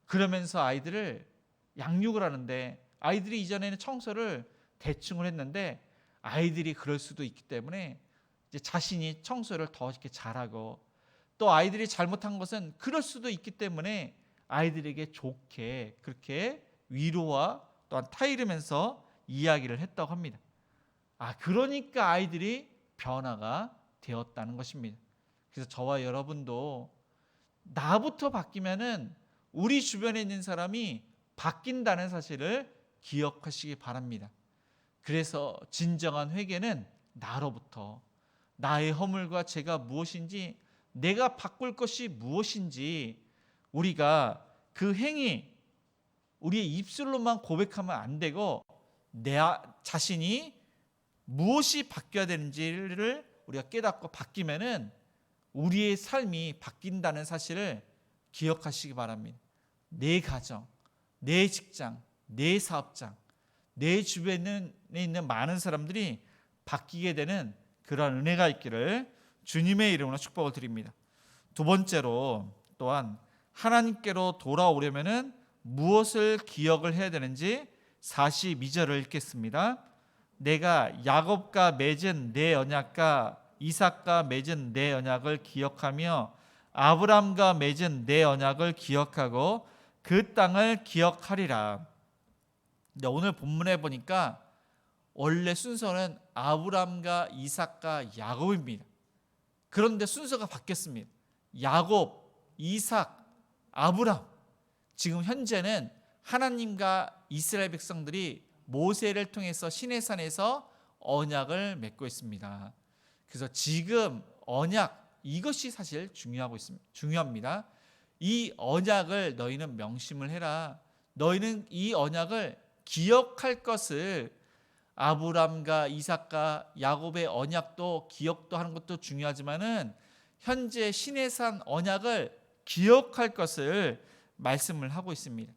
그러면서 아이들을 양육을 하는데 아이들이 이전에는 청소를 대충을 했는데 아이들이 그럴 수도 있기 때문에 이제 자신이 청소를 더 이렇게 잘하고 또 아이들이 잘못한 것은 그럴 수도 있기 때문에 아이들에게 좋게 그렇게 위로와 또한 타이르면서 이야기를 했다고 합니다. 그러니까 아이들이 변화가 되었다는 것입니다. 그래서 저와 여러분도 나부터 바뀌면은 우리 주변에 있는 사람이 바뀐다는 사실을 기억하시기 바랍니다. 그래서 진정한 회개는 나로부터 나의 허물과 죄가 무엇인지 내가 바꿀 것이 무엇인지 우리가 그 행위 우리의 입술로만 고백하면 안 되고 내 자신이 무엇이 바뀌어야 되는지를 우리가 깨닫고 바뀌면은 우리의 삶이 바뀐다는 사실을 기억하시기 바랍니다. 내 가정, 내 직장, 내 사업장, 내 주변에 있는 많은 사람들이 바뀌게 되는 그러한 은혜가 있기를 주님의 이름으로 축복을 드립니다. 두 번째로 또한 하나님께로 돌아오려면은 무엇을 기억을 해야 되는지 42절을 읽겠습니다. 내가 야곱과 맺은 내 언약과 이삭과 맺은 내 언약을 기억하며 아브람과 맺은 내 언약을 기억하고 그 땅을 기억하리라. 근데 오늘 본문에 보니까 원래 순서는 아브람과 이삭과 야곱입니다. 그런데 순서가 바뀌었습니다. 야곱, 이삭, 아브람. 지금 현재는 하나님과 이스라엘 백성들이 모세를 통해서 시내산에서 언약을 맺고 있습니다. 그래서 지금 언약 이것이 사실 중요합니다. 이 언약을 너희는 명심을 해라. 너희는 이 언약을 기억할 것을 아브람과 이삭과 야곱의 언약도 기억도 하는 것도 중요하지만은 현재 시내산 언약을 기억할 것을 말씀을 하고 있습니다.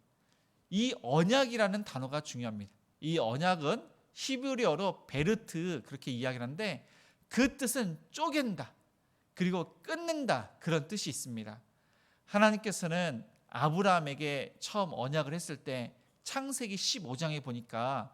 이 언약이라는 단어가 중요합니다. 이 언약은 히브리어로 베르트 그렇게 이야기를 하는데 그 뜻은 쪼갠다 그리고 끊는다 그런 뜻이 있습니다. 하나님께서는 아브라함에게 처음 언약을 했을 때 창세기 15장에 보니까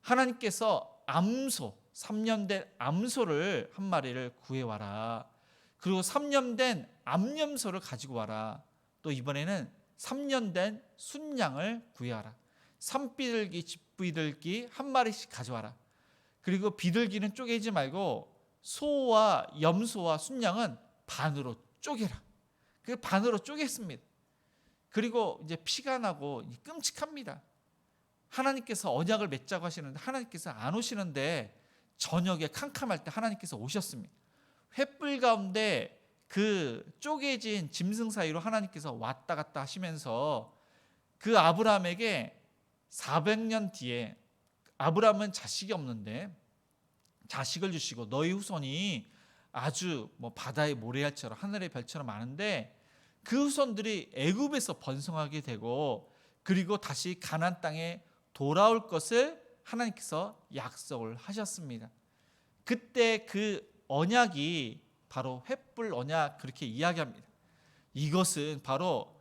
하나님께서 암소 3년 된 암소를 한 마리를 구해와라. 그리고 3년 된 암염소를 가지고 와라. 또 이번에는 3년 된 순양을 구해와라. 산비둘기, 집비둘기 한 마리씩 가져와라. 그리고 비둘기는 쪼개지 말고 소와 염소와 순양은 반으로 쪼개라. 그 반으로 쪼갰습니다. 그리고 이제 피가 나고 끔찍합니다. 하나님께서 언약을 맺자고 하시는데 하나님께서 안 오시는데 저녁에 캄캄할 때 하나님께서 오셨습니다. 횃불 가운데 그 쪼개진 짐승 사이로 하나님께서 왔다 갔다 하시면서 그 아브라함에게 400년 뒤에 아브라함은 자식이 없는데 자식을 주시고 너희 후손이 아주 뭐 바다의 모래알처럼 하늘의 별처럼 많은데 그 후손들이 애굽에서 번성하게 되고 그리고 다시 가나안 땅에 돌아올 것을 하나님께서 약속을 하셨습니다. 그때 그 언약이 바로 횃불 언약 그렇게 이야기합니다. 이것은 바로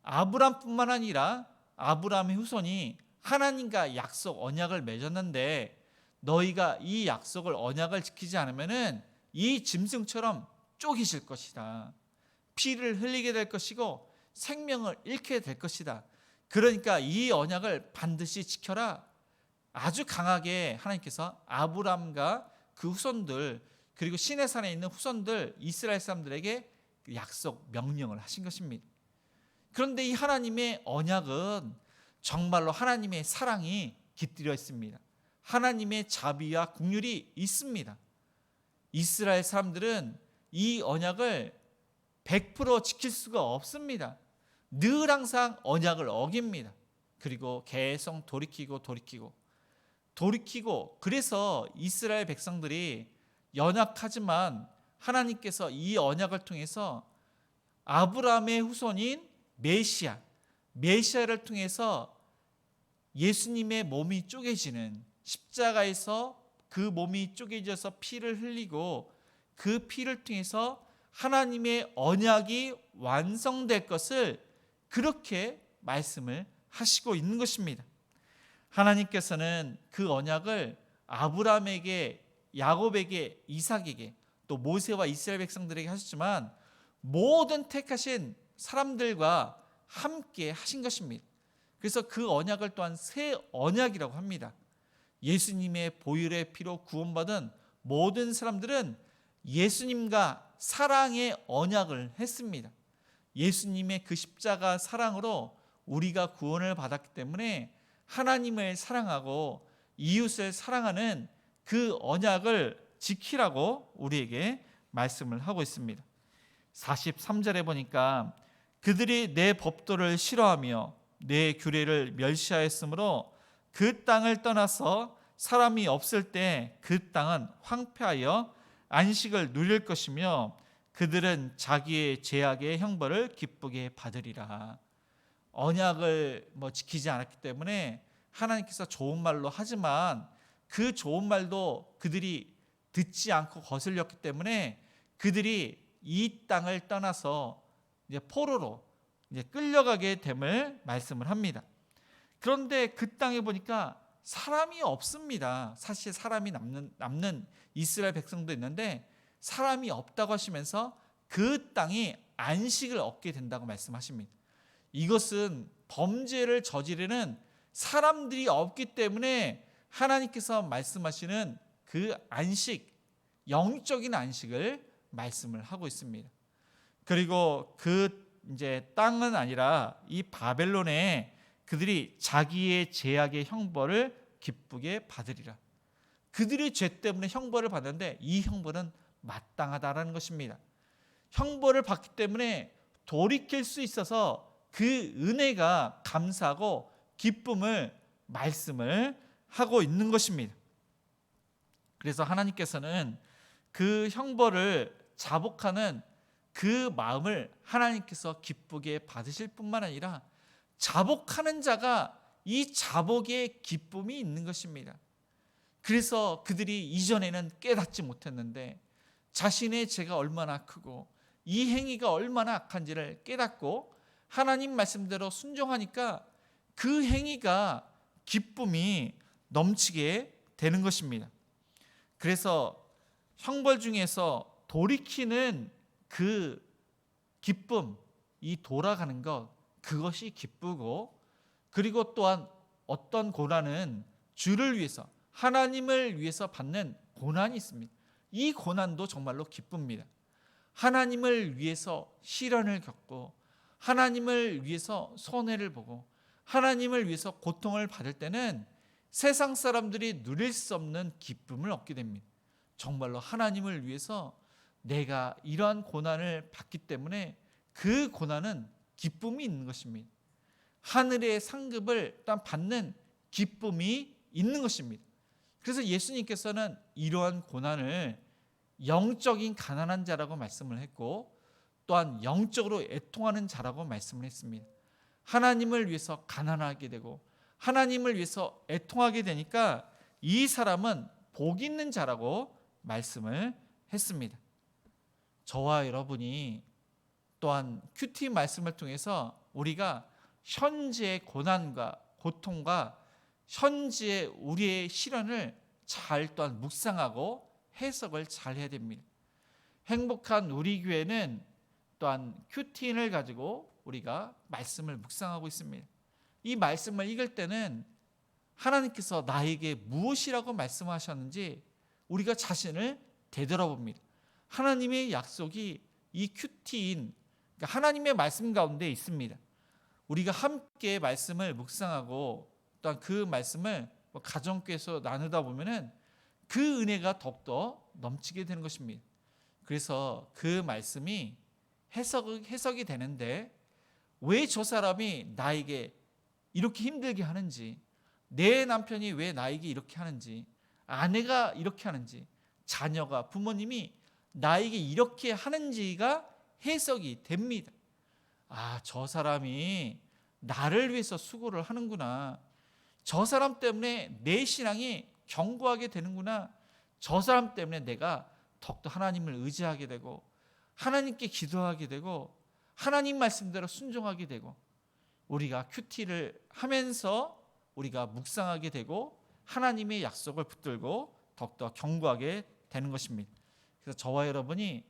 아브람뿐만 아니라 아브람의 후손이 하나님과 약속 언약을 맺었는데 너희가 이 약속을 언약을 지키지 않으면은 이 짐승처럼 쪼개질 것이다. 피를 흘리게 될 것이고 생명을 잃게 될 것이다. 그러니까 이 언약을 반드시 지켜라. 아주 강하게 하나님께서 아브람과 그 후손들 그리고 시내산에 있는 후손들 이스라엘 사람들에게 약속 명령을 하신 것입니다. 그런데 이 하나님의 언약은 정말로 하나님의 사랑이 깃들여 있습니다. 하나님의 자비와 긍휼이 있습니다. 이스라엘 사람들은 이 언약을 100% 지킬 수가 없습니다. 늘 항상 언약을 어깁니다. 그리고 계속 돌이키고 그래서 이스라엘 백성들이 연약하지만 하나님께서 이 언약을 통해서 아브라함의 후손인 메시아를 통해서 예수님의 몸이 쪼개지는 십자가에서 그 몸이 쪼개져서 피를 흘리고 그 피를 통해서 하나님의 언약이 완성될 것을 그렇게 말씀을 하시고 있는 것입니다. 하나님께서는 그 언약을 아브라함에게, 야곱에게, 이삭에게, 또 모세와 이스라엘 백성들에게 하셨지만 모든 택하신 사람들과 함께 하신 것입니다. 그래서 그 언약을 또한 새 언약이라고 합니다. 예수님의 보혈의 피로 구원받은 모든 사람들은 예수님과 사랑의 언약을 했습니다. 예수님의 그 십자가 사랑으로 우리가 구원을 받았기 때문에 하나님을 사랑하고 이웃을 사랑하는 그 언약을 지키라고 우리에게 말씀을 하고 있습니다. 43절에 보니까 그들이 내 법도를 싫어하며 내 규례를 멸시하였으므로 그 땅을 떠나서 사람이 없을 때 그 땅은 황폐하여 안식을 누릴 것이며 그들은 자기의 죄악의 형벌을 기쁘게 받으리라. 언약을 지키지 않았기 때문에 하나님께서 좋은 말로 하지만 그 좋은 말도 그들이 듣지 않고 거슬렸기 때문에 그들이 이 땅을 떠나서 이제 포로로 이제 끌려가게 됨을 말씀을 합니다. 그런데 그 땅에 보니까 사람이 없습니다. 사실 사람이 남는 이스라엘 백성도 있는데 사람이 없다고 하시면서 그 땅이 안식을 얻게 된다고 말씀하십니다. 이것은 범죄를 저지르는 사람들이 없기 때문에 하나님께서 말씀하시는 그 안식, 영적인 안식을 말씀을 하고 있습니다. 그리고 그 이제 땅은 아니라 이 바벨론에 그들이 자기의 죄악의 형벌을 기쁘게 받으리라. 그들의 죄 때문에 형벌을 받는데 이 형벌은 마땅하다라는 것입니다. 형벌을 받기 때문에 돌이킬 수 있어서 그 은혜가 감사하고 기쁨을 말씀을 하고 있는 것입니다. 그래서 하나님께서는 그 형벌을 자복하는 그 마음을 하나님께서 기쁘게 받으실 뿐만 아니라 자복하는 자가 이 자복의 기쁨이 있는 것입니다. 그래서 그들이 이전에는 깨닫지 못했는데 자신의 죄가 얼마나 크고 이 행위가 얼마나 악한지를 깨닫고 하나님 말씀대로 순종하니까 그 행위가 기쁨이 넘치게 되는 것입니다. 그래서 형벌 중에서 돌이키는 그 기쁨, 이 돌아가는 것, 그것이 기쁘고, 그리고 또한 어떤 고난은 주를 위해서, 하나님을 위해서 받는 고난이 있습니다. 이 고난도 정말로 기쁩니다. 하나님을 위해서 시련을 겪고 하나님을 위해서 손해를 보고 하나님을 위해서 고통을 받을 때는 세상 사람들이 누릴 수 없는 기쁨을 얻게 됩니다. 정말로 하나님을 위해서 내가 이러한 고난을 받기 때문에 그 고난은 기쁨이 있는 것입니다. 하늘의 상급을 일단 받는 기쁨이 있는 것입니다. 그래서 예수님께서는 이러한 고난을 영적인 가난한 자라고 말씀을 했고 또한 영적으로 애통하는 자라고 말씀을 했습니다. 하나님을 위해서 가난하게 되고 하나님을 위해서 애통하게 되니까 이 사람은 복 있는 자라고 말씀을 했습니다. 저와 여러분이 또한 큐티 말씀을 통해서 우리가 현재의 고난과 고통과 현재의 우리의 시련을 잘 또한 묵상하고 해석을 잘 해야 됩니다. 행복한 우리 교회는 또한 큐티인을 가지고 우리가 말씀을 묵상하고 있습니다. 이 말씀을 읽을 때는 하나님께서 나에게 무엇이라고 말씀하셨는지 우리가 자신을 되돌아봅니다. 하나님의 약속이 이 큐티인 그러니까 하나님의 말씀 가운데 있습니다. 우리가 함께 말씀을 묵상하고 또한 그 말씀을 가정교회에서 나누다 보면은 그 은혜가 더욱더 넘치게 되는 것입니다. 그래서 그 말씀이 해석이 되는데 왜 저 사람이 나에게 이렇게 힘들게 하는지, 내 남편이 왜 나에게 이렇게 하는지, 아내가 이렇게 하는지, 자녀가, 부모님이 나에게 이렇게 하는지가 해석이 됩니다. 아, 저 사람이 나를 위해서 수고를 하는구나. 저 사람 때문에 내 신앙이 견고하게 되는구나. 저 사람 때문에 내가 더욱더 하나님을 의지하게 되고 하나님께 기도하게 되고 하나님 말씀대로 순종하게 되고 우리가 큐티를 하면서 우리가 묵상하게 되고 하나님의 약속을 붙들고 더욱더 견고하게 되는 것입니다. 그래서 저와 여러분이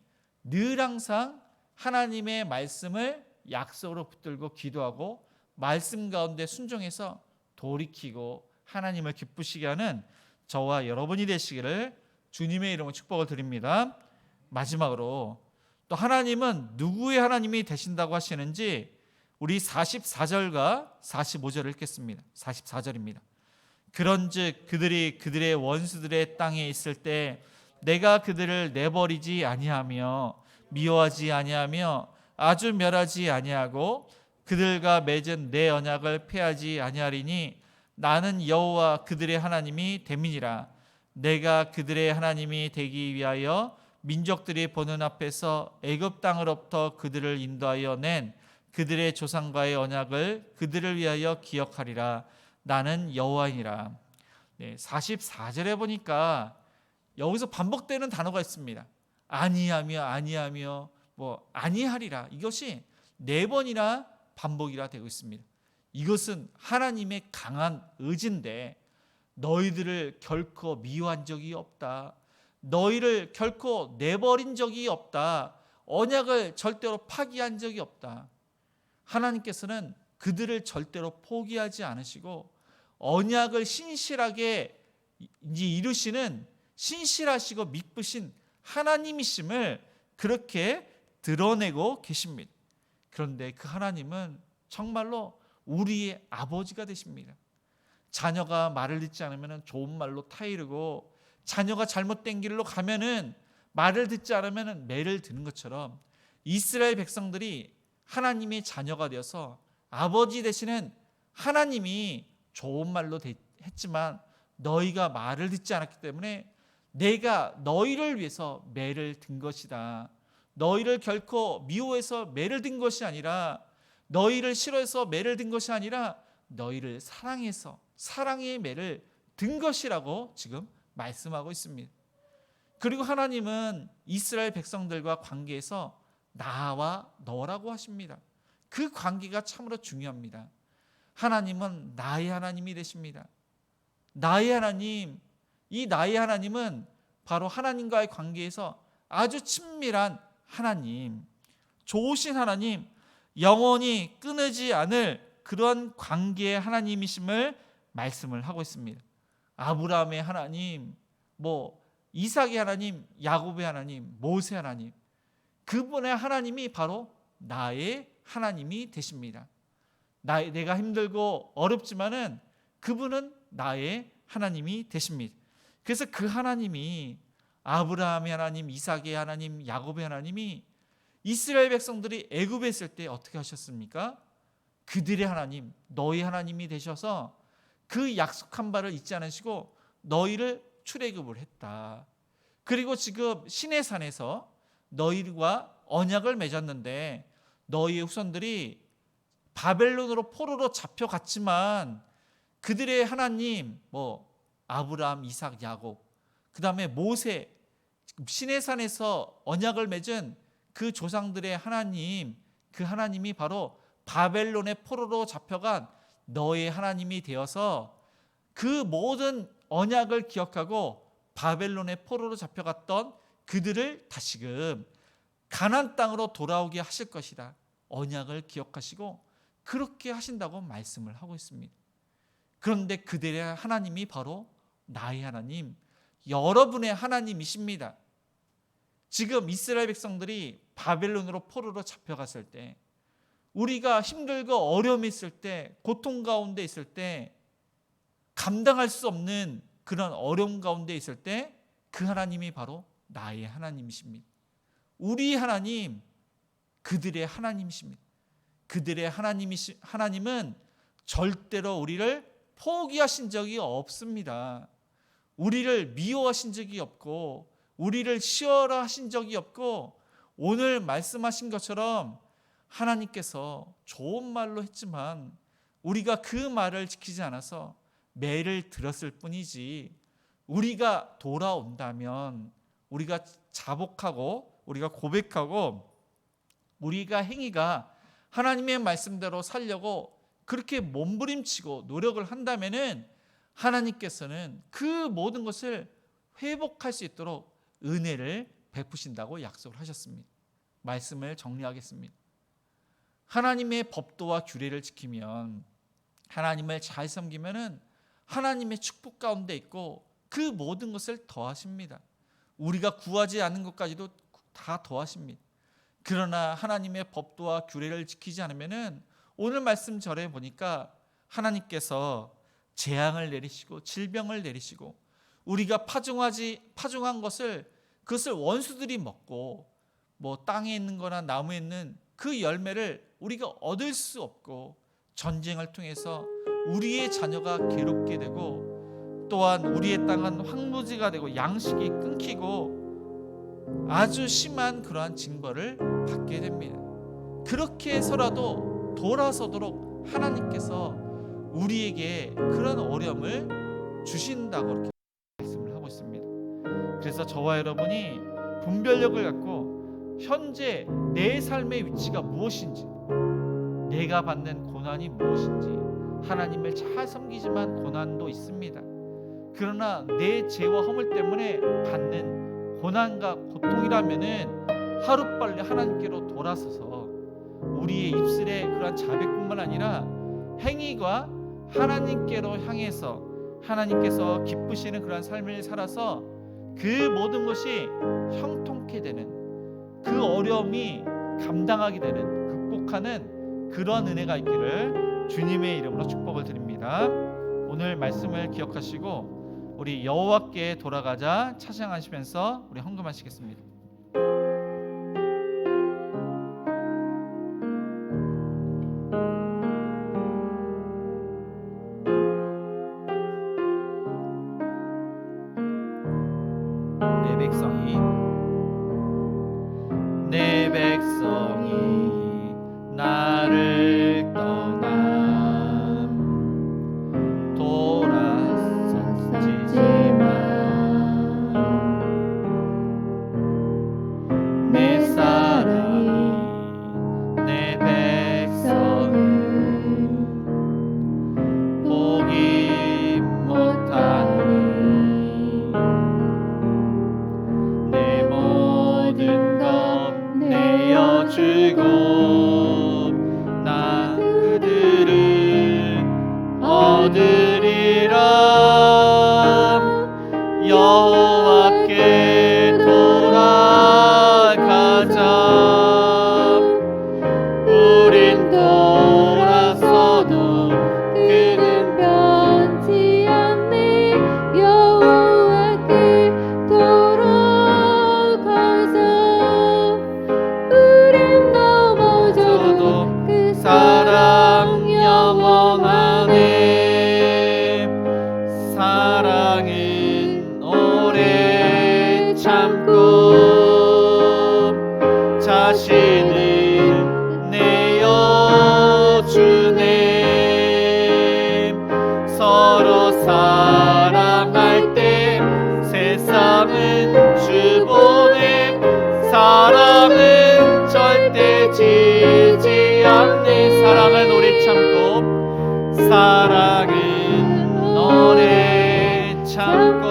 늘 항상 하나님의 말씀을 약속으로 붙들고 기도하고 말씀 가운데 순종해서 돌이키고 하나님을 기쁘시게 하는 저와 여러분이 되시기를 주님의 이름으로 축복을 드립니다. 마지막으로 또 하나님은 누구의 하나님이 되신다고 하시는지 우리 44절과 45절을 읽겠습니다. 44절입니다. 그런즉 그들이 그들의 원수들의 땅에 있을 때 내가 그들을 내버리지 아니하며 미워하지 아니하며 아주 멸하지 아니하고 그들과 맺은 내 언약을 폐하지 아니하리니 나는 여호와 그들의 하나님이 됨이니라. 내가 그들의 하나님이 되기 위하여 민족들이 보는 앞에서 애굽 땅으로부터 그들을 인도하여 낸 그들의 조상과의 언약을 그들을 위하여 기억하리라. 나는 여호와이니라. 44절에 보니까 여기서 반복되는 단어가 있습니다. 아니하며 아니하리라. 이것이 4번이나 반복이라 되고 있습니다. 이것은 하나님의 강한 의지인데 너희들을 결코 미워한 적이 없다. 너희를 결코 내버린 적이 없다. 언약을 절대로 파기한 적이 없다. 하나님께서는 그들을 절대로 포기하지 않으시고 언약을 신실하게 이루시는 신실하시고 믿으신 하나님이심을 그렇게 드러내고 계십니다. 그런데 그 하나님은 정말로 우리의 아버지가 되십니다. 자녀가 말을 듣지 않으면 좋은 말로 타이르고 자녀가 잘못된 길로 가면은 말을 듣지 않으면 매를 드는 것처럼 이스라엘 백성들이 하나님의 자녀가 되어서 아버지 되시는 하나님이 좋은 말로 했지만 너희가 말을 듣지 않았기 때문에 내가 너희를 위해서 매를 든 것이다. 너희를 결코 미워해서 매를 든 것이 아니라 너희를 싫어해서 매를 든 것이 아니라 너희를 사랑해서 사랑의 매를 든 것이라고 지금 말씀하고 있습니다. 그리고 하나님은 이스라엘 백성들과 관계에서 나와 너라고 하십니다. 그 관계가 참으로 중요합니다. 하나님은 나의 하나님이 되십니다. 나의 하나님, 이 나의 하나님은 바로 하나님과의 관계에서 아주 친밀한 하나님, 좋으신 하나님, 영원히 끊이지 않을 그런 관계의 하나님이심을 말씀을 하고 있습니다. 아브라함의 하나님, 이삭의 하나님, 야곱의 하나님, 모세 하나님, 그분의 하나님이 바로 나의 하나님이 되십니다. 내가 힘들고 어렵지만은 그분은 나의 하나님이 되십니다. 그래서 그 하나님이 아브라함의 하나님, 이삭의 하나님, 야곱의 하나님이 이스라엘 백성들이 애굽에 있을 때 어떻게 하셨습니까? 그들의 하나님, 너희 하나님이 되셔서 그 약속한 바를 잊지 않으시고 너희를 출애굽을 했다. 그리고 지금 시내산에서 너희와 언약을 맺었는데 너희의 후손들이 바벨론으로 포로로 잡혀갔지만 그들의 하나님 아브라함, 이삭, 야곱, 그 다음에 모세, 시내산에서 언약을 맺은 그 조상들의 하나님, 그 하나님이 바로 바벨론의 포로로 잡혀간 너의 하나님이 되어서 그 모든 언약을 기억하고 바벨론의 포로로 잡혀갔던 그들을 다시금 가나안 땅으로 돌아오게 하실 것이다. 언약을 기억하시고 그렇게 하신다고 말씀을 하고 있습니다. 그런데 그들의 하나님이 바로 나의 하나님, 여러분의 하나님이십니다. 지금 이스라엘 백성들이 바벨론으로 포로로 잡혀갔을 때, 우리가 힘들고 어려움이 있을 때, 고통 가운데 있을 때, 감당할 수 없는 그런 어려움 가운데 있을 때 그 하나님이 바로 나의 하나님이십니다. 우리 하나님, 그들의 하나님이십니다. 그들의 하나님은 절대로 우리를 포기하신 적이 없습니다. 우리를 미워하신 적이 없고, 우리를 쉬어라 하신 적이 없고, 오늘 말씀하신 것처럼 하나님께서 좋은 말로 했지만 우리가 그 말을 지키지 않아서 매를 들었을 뿐이지, 우리가 돌아온다면, 우리가 자복하고 우리가 고백하고 우리가 행위가 하나님의 말씀대로 살려고 그렇게 몸부림치고 노력을 한다면은 하나님께서는 그 모든 것을 회복할 수 있도록 은혜를 베푸신다고 약속을 하셨습니다. 말씀을 정리하겠습니다. 하나님의 법도와 규례를 지키면, 하나님을 잘 섬기면은 하나님의 축복 가운데 있고 그 모든 것을 더하십니다. 우리가 구하지 않는 것까지도 다 더하십니다. 그러나 하나님의 법도와 규례를 지키지 않으면은 오늘 말씀 절에 보니까 하나님께서 재앙을 내리시고 질병을 내리시고, 우리가 파종한 것을, 그것을 원수들이 먹고 뭐 땅에 있는 거나 나무에 있는 그 열매를 우리가 얻을 수 없고, 전쟁을 통해서 우리의 자녀가 괴롭게 되고, 또한 우리의 땅은 황무지가 되고 양식이 끊기고 아주 심한 그러한 징벌을 받게 됩니다. 그렇게 해서라도 돌아서도록 하나님께서 우리에게 그런 어려움을 주신다고 이렇게 말씀을 하고 있습니다. 그래서 저와 여러분이 분별력을 갖고 현재 내 삶의 위치가 무엇인지, 내가 받는 고난이 무엇인지, 하나님을 잘 섬기지만 고난도 있습니다. 그러나 내 죄와 허물 때문에 받는 고난과 고통이라면은 하루빨리 하나님께로 돌아서서 우리의 입술의 그러한 자백뿐만 아니라 행위가 하나님께로 향해서 하나님께서 기쁘시는 그러한 삶을 살아서 그 모든 것이 형통케 되는, 그 어려움이 감당하게 되는, 극복하는 그런 은혜가 있기를 주님의 이름으로 축복을 드립니다. 오늘 말씀을 기억하시고 우리 여호와께 돌아가자 찬양하시면서 우리 헌금하시겠습니다. 내 백성이 나를 떠남 돌아섰지만 내 사랑이 내 백성을 보기 못하니 내 모든 것 내어주고 난 그들을 얻으리라. 여호와께 돌아가자. 우린 돌아서도 그는 변치 않네. 여호와께 돌아가자. 우린 넘어져도 그 사랑 영원하네. 사랑은 오래 참고 자신을 내어주네. 서로 사랑할 때 세상은 주보네. 사랑은 절대 지지 않네. 사랑은 오래 참고, 사랑은 오래 참고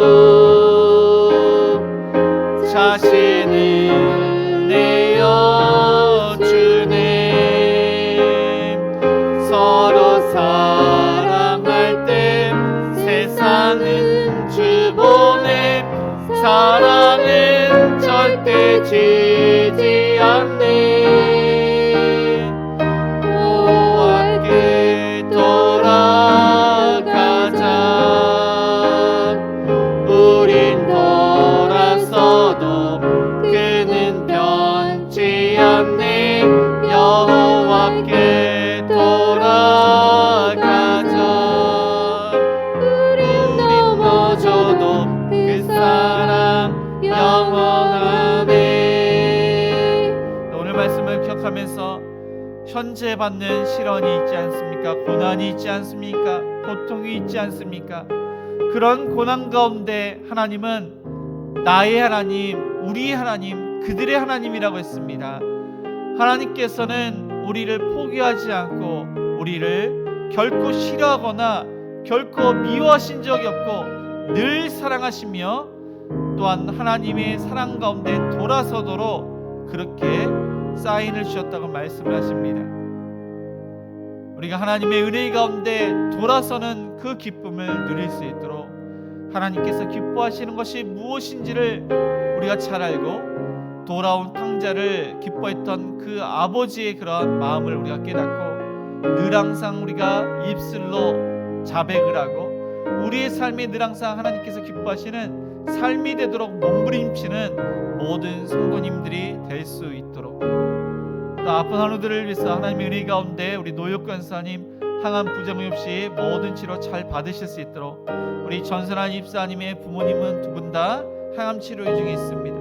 자신을 내어주네. 서로 사랑할 때 세상은 주보네. 사랑은 절대 헛되지지 않네. 너와 함께 돌아가자. 우린 돌아서도 그는 변치 않네. 여호와 함께 돌아가자. 우린 넘어져도 그 사랑 영원하네. 오늘 말씀을 기억하면서 현재 받는 시련이 있지 않습니까? 고난이 있지 않습니까? 고통이 있지 않습니까? 그런 고난 가운데 하나님은 나의 하나님, 우리의 하나님, 그들의 하나님이라고 했습니다. 하나님께서는 우리를 포기하지 않고 우리를 결코 싫어하거나 결코 미워하신 적이 없고 늘 사랑하시며 또한 하나님의 사랑 가운데 돌아서도록 그렇게 사인을 주셨다고 말씀을 하십니다. 우리가 하나님의 은혜 가운데 돌아서는 그 기쁨을 누릴 수 있도록 하나님께서 기뻐하시는 것이 무엇인지를 우리가 잘 알고 돌아온 탕자를 기뻐했던 그 아버지의 그러한 마음을 우리가 깨닫고 늘 항상 우리가 입술로 자백을 하고 우리의 삶에 늘 항상 하나님께서 기뻐하시는 삶이 되도록 몸부림치는 모든 성도님들이 될 수 있도록, 또 아픈 환우들을 위해서 하나님의 은혜 가운데 우리 노혁 권사님 항암 부작용 없이 모든 치료 잘 받으실 수 있도록, 우리 전선한 입사님의 부모님은 두 분 다 항암 치료 중에 있습니다.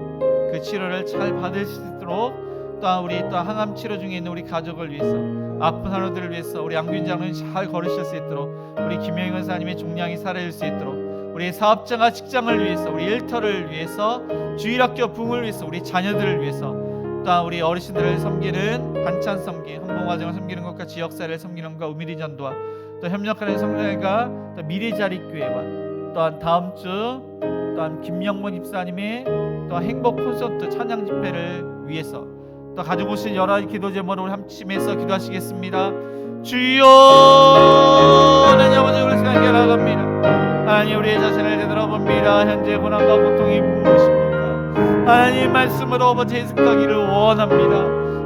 그 치료를 잘 받을 수 있도록, 또한 우리 또 항암 치료 중에 있는 우리 가족을 위해서, 아픈 환우들을 위해서 우리 양균장은 잘 걸으실 수 있도록, 우리 김영희 권사님의 종량이 살아질 수 있도록, 우리 사업장과 직장을 위해서, 우리 일터를 위해서, 주일학교 부흥을 위해서, 우리 자녀들을 위해서, 또한 우리 어르신들을 섬기는 반찬 섬기, 한봉화정을 섬기는 것과 지역사회를 섬기는 것과 우미리 전도와 또 협력하는 성장회가 또 미래자립교회와 또한 다음 주 또한 김영문 입사님의 또 행복 콘서트 찬양 집회를 위해서 또 가지고 오신 여러 기도 제목을 함께해서 기도하시겠습니다. 주여, 하나님 아버지, 우리 시간 나갑니다. 하나님, 우리의 자신을 되돌아봅니다. 현재 고난과 고통이 무엇입니까? 하나님 말씀으로 아버지 해석하기를 원합니다.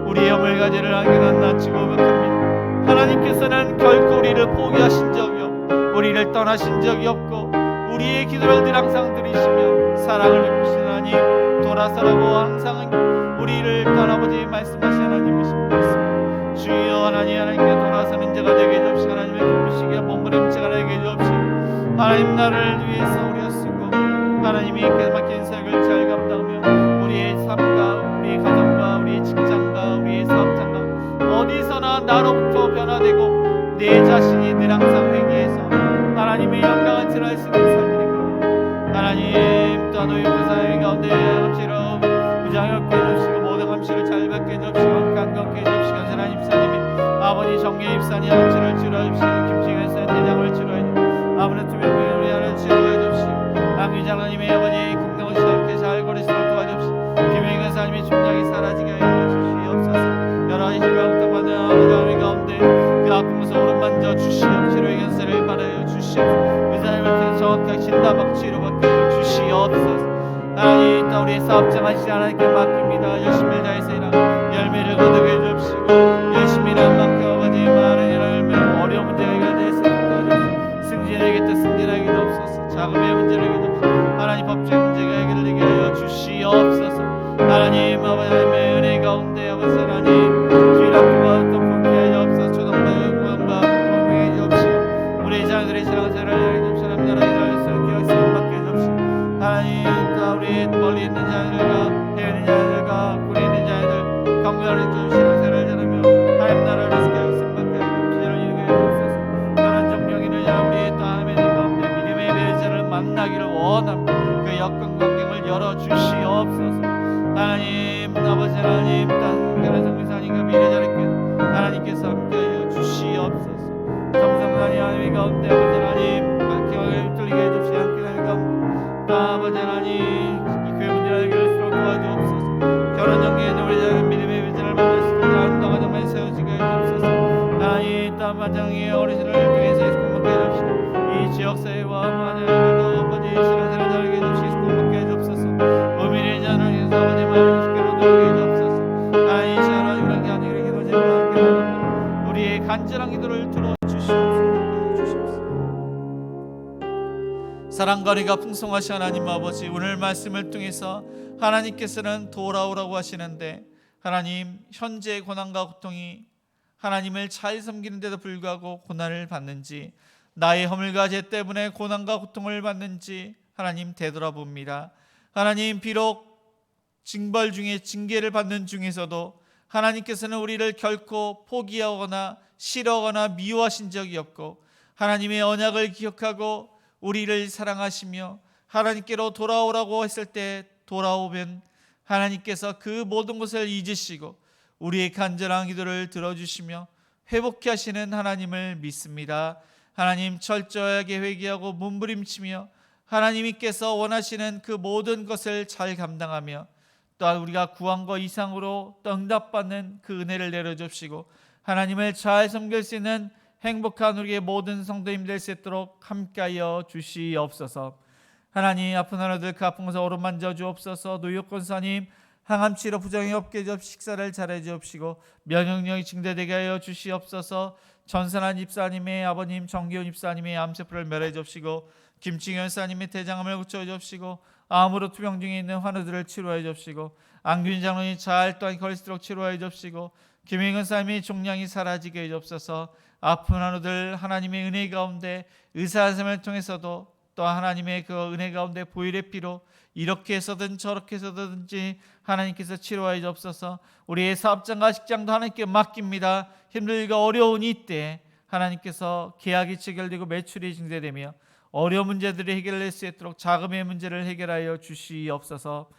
우리의 허물가지를 하기는 낮추고 고백합니다. 하나님께서는 결코 우리를 포기하신 적이 없고 우리를 떠나신 적이 없고 우리의 기도를 늘 항상 들으시며 사랑을 베푸신 하나님, 돌아서라고 항상 우리를 떠나보지 말씀하신 하나님이십니다. 주여, 하나님께 돌아서는 자가 되게 해주옵시고 하나님의 기쁘시게 몸부림치가 되게 해주옵시고 하나님, 나를 위해서 우리가 쓰고 하나님이 맡긴 사역을 잘 감당하며 우리의 삶과 우리의 가정과 우리의 직장과 우리의 사업장과 어디서나 나로부터 변화되고 내 자신이 늘 항상 회개해서 하나님의 영광을 드러낼 수 있는 삶이 되고, 하나님 또한 우리 그 사회 가운데 함시로 부장을 깨주시고 모든 함시를 잘 받게 해주시고 강건케 해주시고 하나님 입사님이 아버지 정예 입사님 함시를 치료해주시고 김치경 입사님 대장을 치료해주시고 아무래도 투명을 위하여 치료해주시고 남유장 하나님의 아버지 공동을 함께 잘 거리시도록 도와주시고 김혜경 하나님의 중량이 사라지게 하여 주시옵소서. 여러 희망을 받는 아버지 하나님 가운데 그 아픈 곳을 오른만져 주시옵소서. 치료의 견세를 받아요 주시옵소서. 의사님을 통해 정확하게 진단받고 치료받게 하여 주시옵소서. 하나님, 또 우리의 사업장 하시지 하나님께 맡깁니다. 열심히 다해서 일하고 열매를 거두게 해주시고 열심히 일한 만큼 아버지 많은 열매, 어려운 문제가 해결되었을 때 승진에게 승진하기도 없소서. 자금의 문제를 해결되옵소서. 하나님, 법적인 문제가 해결되게 하여 주시옵소서. 하나님, 아버지 하나님의 은혜 가운데 아버지 하나님 주일학교가 또 불쾌하게 없어서 초등부가 불쾌하게 해주옵시고 우리 자녀들의 신앙생활을 해주옵시고 하나님 나라의 나라에서 기억쓰임 받게 해주옵시고 하나님, 또 우리 멀리 있는 자녀들과 해외 있는 자녀들과 굴에 있는 자녀들 경건을 해주시고 신앙생활을 잘하며 하나님 나라를 위해서 기억쓰임 받게 해주옵시고 이런 일을 해주옵소서. 다른 정령인을 우리의 또 하나님의 가운데 믿음의 배자를 만나기를 원합니다. 그 여건 광경을 열어주시옵소서. 하나님, 아버지 하나님, 땅별의 성교사님과 미래자리께 하나님께서 함께하여 주시옵소서. 정성하니 하나님의 가운데 아버지 하나님 기왕을 뚫리게 해주시기 함께 하나님 가운데 아버지 하나님 이 교회 문제를 해결할수록 도와주옵소서. 결혼 연계에 있는 우리 자녀 믿음의 비전을 만날 수 있도록 안동과 정말 세워지게 해주옵소서. 하나님, 또 마땅히 어르신을 통해서 공급해 주시고 이 지역사회와 하나님 아버지 신앙생활을 잘하게 해주시고 공급해 주옵소서. 의미를 전하는 아버지 말 간절한 기도를 들어주시옵소서. 사랑과 은혜가 풍성하신 하나님 아버지, 오늘 말씀을 통해서 하나님께서는 돌아오라고 하시는데, 하나님 현재 고난과 고통이 하나님을 잘 섬기는데도 불구하고 고난을 받는지, 나의 허물과 죄 때문에 고난과 고통을 받는지 하나님 되돌아봅니다. 하나님, 비록 징벌 중에 징계를 받는 중에서도 하나님께서는 우리를 결코 포기하거나 싫어하거나 미워하신 적이 없고, 하나님의 언약을 기억하고 우리를 사랑하시며 하나님께로 돌아오라고 했을 때 돌아오면 하나님께서 그 모든 것을 잊으시고 우리의 간절한 기도를 들어주시며 회복케 하시는 하나님을 믿습니다. 하나님, 철저하게 회개하고 몸부림치며 하나님께서 원하시는 그 모든 것을 잘 감당하며 또한 우리가 구한 것 이상으로 또 응답받는 그 은혜를 내려주시고 하나님을 잘 섬길 수 있는 행복한 우리의 모든 성도님 될 수 있도록 함께하여 주시옵소서. 하나님, 아픈 하나들 그 아픈 곳에 오른만져 주옵소서. 노역권사님, 항암치료 부정이 없게 해주옵시고 식사를 잘해 주옵시고 면역력이 증대되게 하여 주시옵소서. 전선한 집사님의 아버님 정기훈 집사님의 암세포를 멸해 주옵시고 김충현 사님의 대장암을 고쳐 주옵시고 암으로 투병 중에 있는 환우들을 치료해 주옵시고 안균 장로님 잘 또한 걸릴수록 치료해 주옵시고 김행은 사님의 종양이 사라지게 해 주옵소서. 아픈 환우들 하나님의 은혜 가운데 의사 선생님을 통해서도 또 하나님의 그 은혜 가운데 보혈의 피로 이렇게 해서든 저렇게 해서든지 하나님께서 치료하여 주옵소서. 우리의 사업장과 직장도 하나님께 맡깁니다. 힘들고 어려운 이때 하나님께서 계약이 체결되고 매출이 증대되며 어려운 문제들이 해결될 수 있도록 자금의 문제를 해결하여 주시옵소서.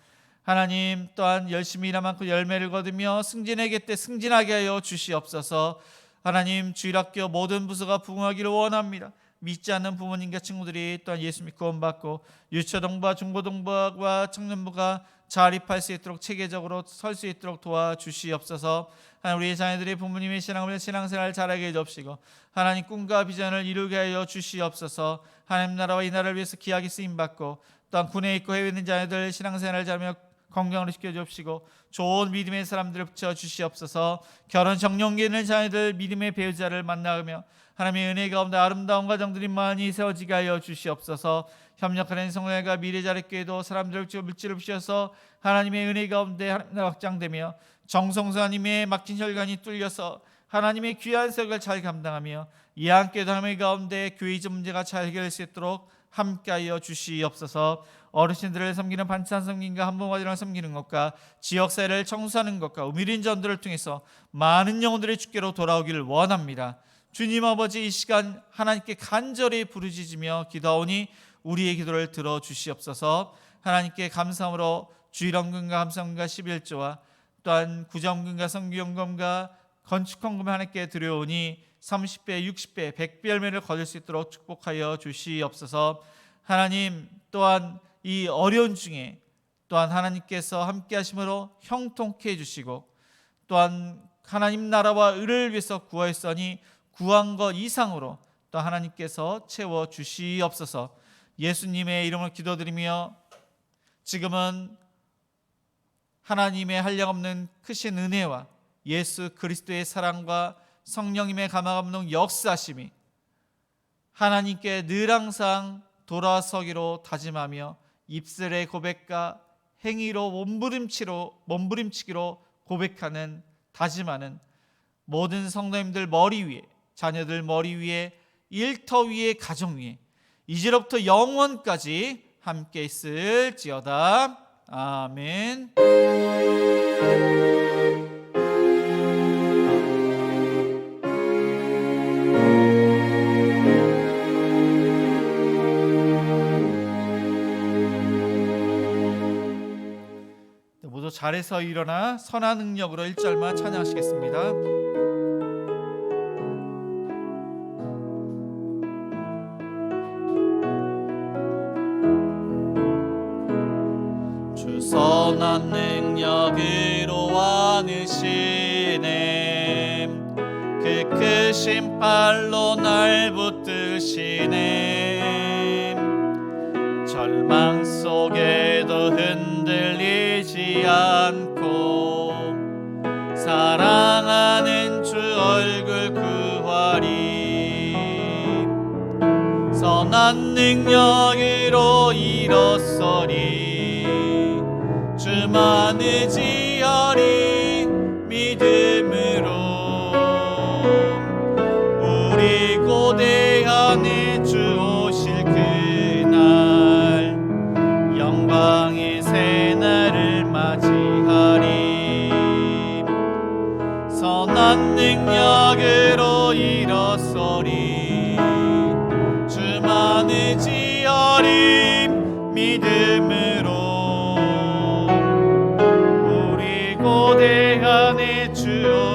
하나님, 또한 열심히 일한 만큼 열매를 거두며 승진의 곁에 승진하게 하여 주시옵소서. 하나님, 주일학교 모든 부서가 부흥하기를 원합니다. 믿지 않는 부모님과 친구들이 또한 예수 믿고 구원받고 유초동부와 중고동부와 청년부가 자립할 수 있도록 체계적으로 설 수 있도록 도와주시옵소서. 하나님, 우리 자녀들이 부모님의 신앙생활 잘하게 해주옵시고 하나님 꿈과 비전을 이루게 하여 주시옵소서. 하나님 나라와 이 나라를 위해서 귀하게 쓰임받고 또한 군에 있고 해외에 있는 자녀들 신앙생활을 잘하며 건강으로 시켜주옵시고 좋은 믿음의 사람들을 붙여주시옵소서. 결혼 정령기에 있는 자녀들 믿음의 배우자를 만나며 하나님의 은혜 가운데 아름다운 가정들이 많이 세워지게 하여 주시옵소서. 협력하는 성령과 미래자립교회도 사람들을 물질을 부셔서 하나님의 은혜 가운데 하나님 확장되며 정성사님의 막힌 혈관이 뚫려서 하나님의 귀한 사역을 잘 감당하며 이 함께도 하나님의 가운데 교회적 문제가 잘 해결될 수 있도록 함께하여 주시옵소서. 어르신들을 섬기는 반찬 섬김과 한번와지랑 섬기는 것과 지역사회를 청소하는 것과 우밀인 전도를 통해서 많은 영혼들의 주께로 돌아오기를 원합니다. 주님 아버지, 이 시간 하나님께 간절히 부르짖으며 기도하오니 우리의 기도를 들어주시옵소서. 하나님께 감사함으로 주일헌금과 감사헌금과 11조와 또한 구정금과 성교연금과 건축헌금을 하나님께 드려오니 30배, 60배, 100배 열매를 거둘 수 있도록 축복하여 주시옵소서. 하나님, 또한 이 어려운 중에 또한 하나님께서 함께 하심으로 형통케 해주시고 또한 하나님 나라와 의를 위해서 구하였으니 구한 것 이상으로 또 하나님께서 채워주시옵소서. 예수님의 이름으로 기도드리며 지금은 하나님의 한량없는 크신 은혜와 예수 그리스도의 사랑과 성령님의 감화감동 역사심이 하나님께 늘 항상 돌아서기로 다짐하며 입술의 고백과 행위로 몸부림치기로 고백하는 다짐하는 모든 성도님들 머리 위에, 자녀들 머리 위에, 일터 위에, 가정 위에 이제로부터 영원까지 함께 있을지어다. 아멘. 모두 잘해서 일어나 선한 능력으로 1절만 찬양하시겠습니다. 주 선한 능력으로 와으시네 그 크신 팔로 날 붙드시네 절망 속에도 흔들리지 않고 사랑하는 주 얼굴 구원 선한 능력으로 일어서리 주만 의지하리 믿음으로 우리 고대하는 주 오실 그날 영광의 새날을 맞이하리 선한 능력으로 일어서리 주만 의지하리 믿음으로 우리 고대하는 주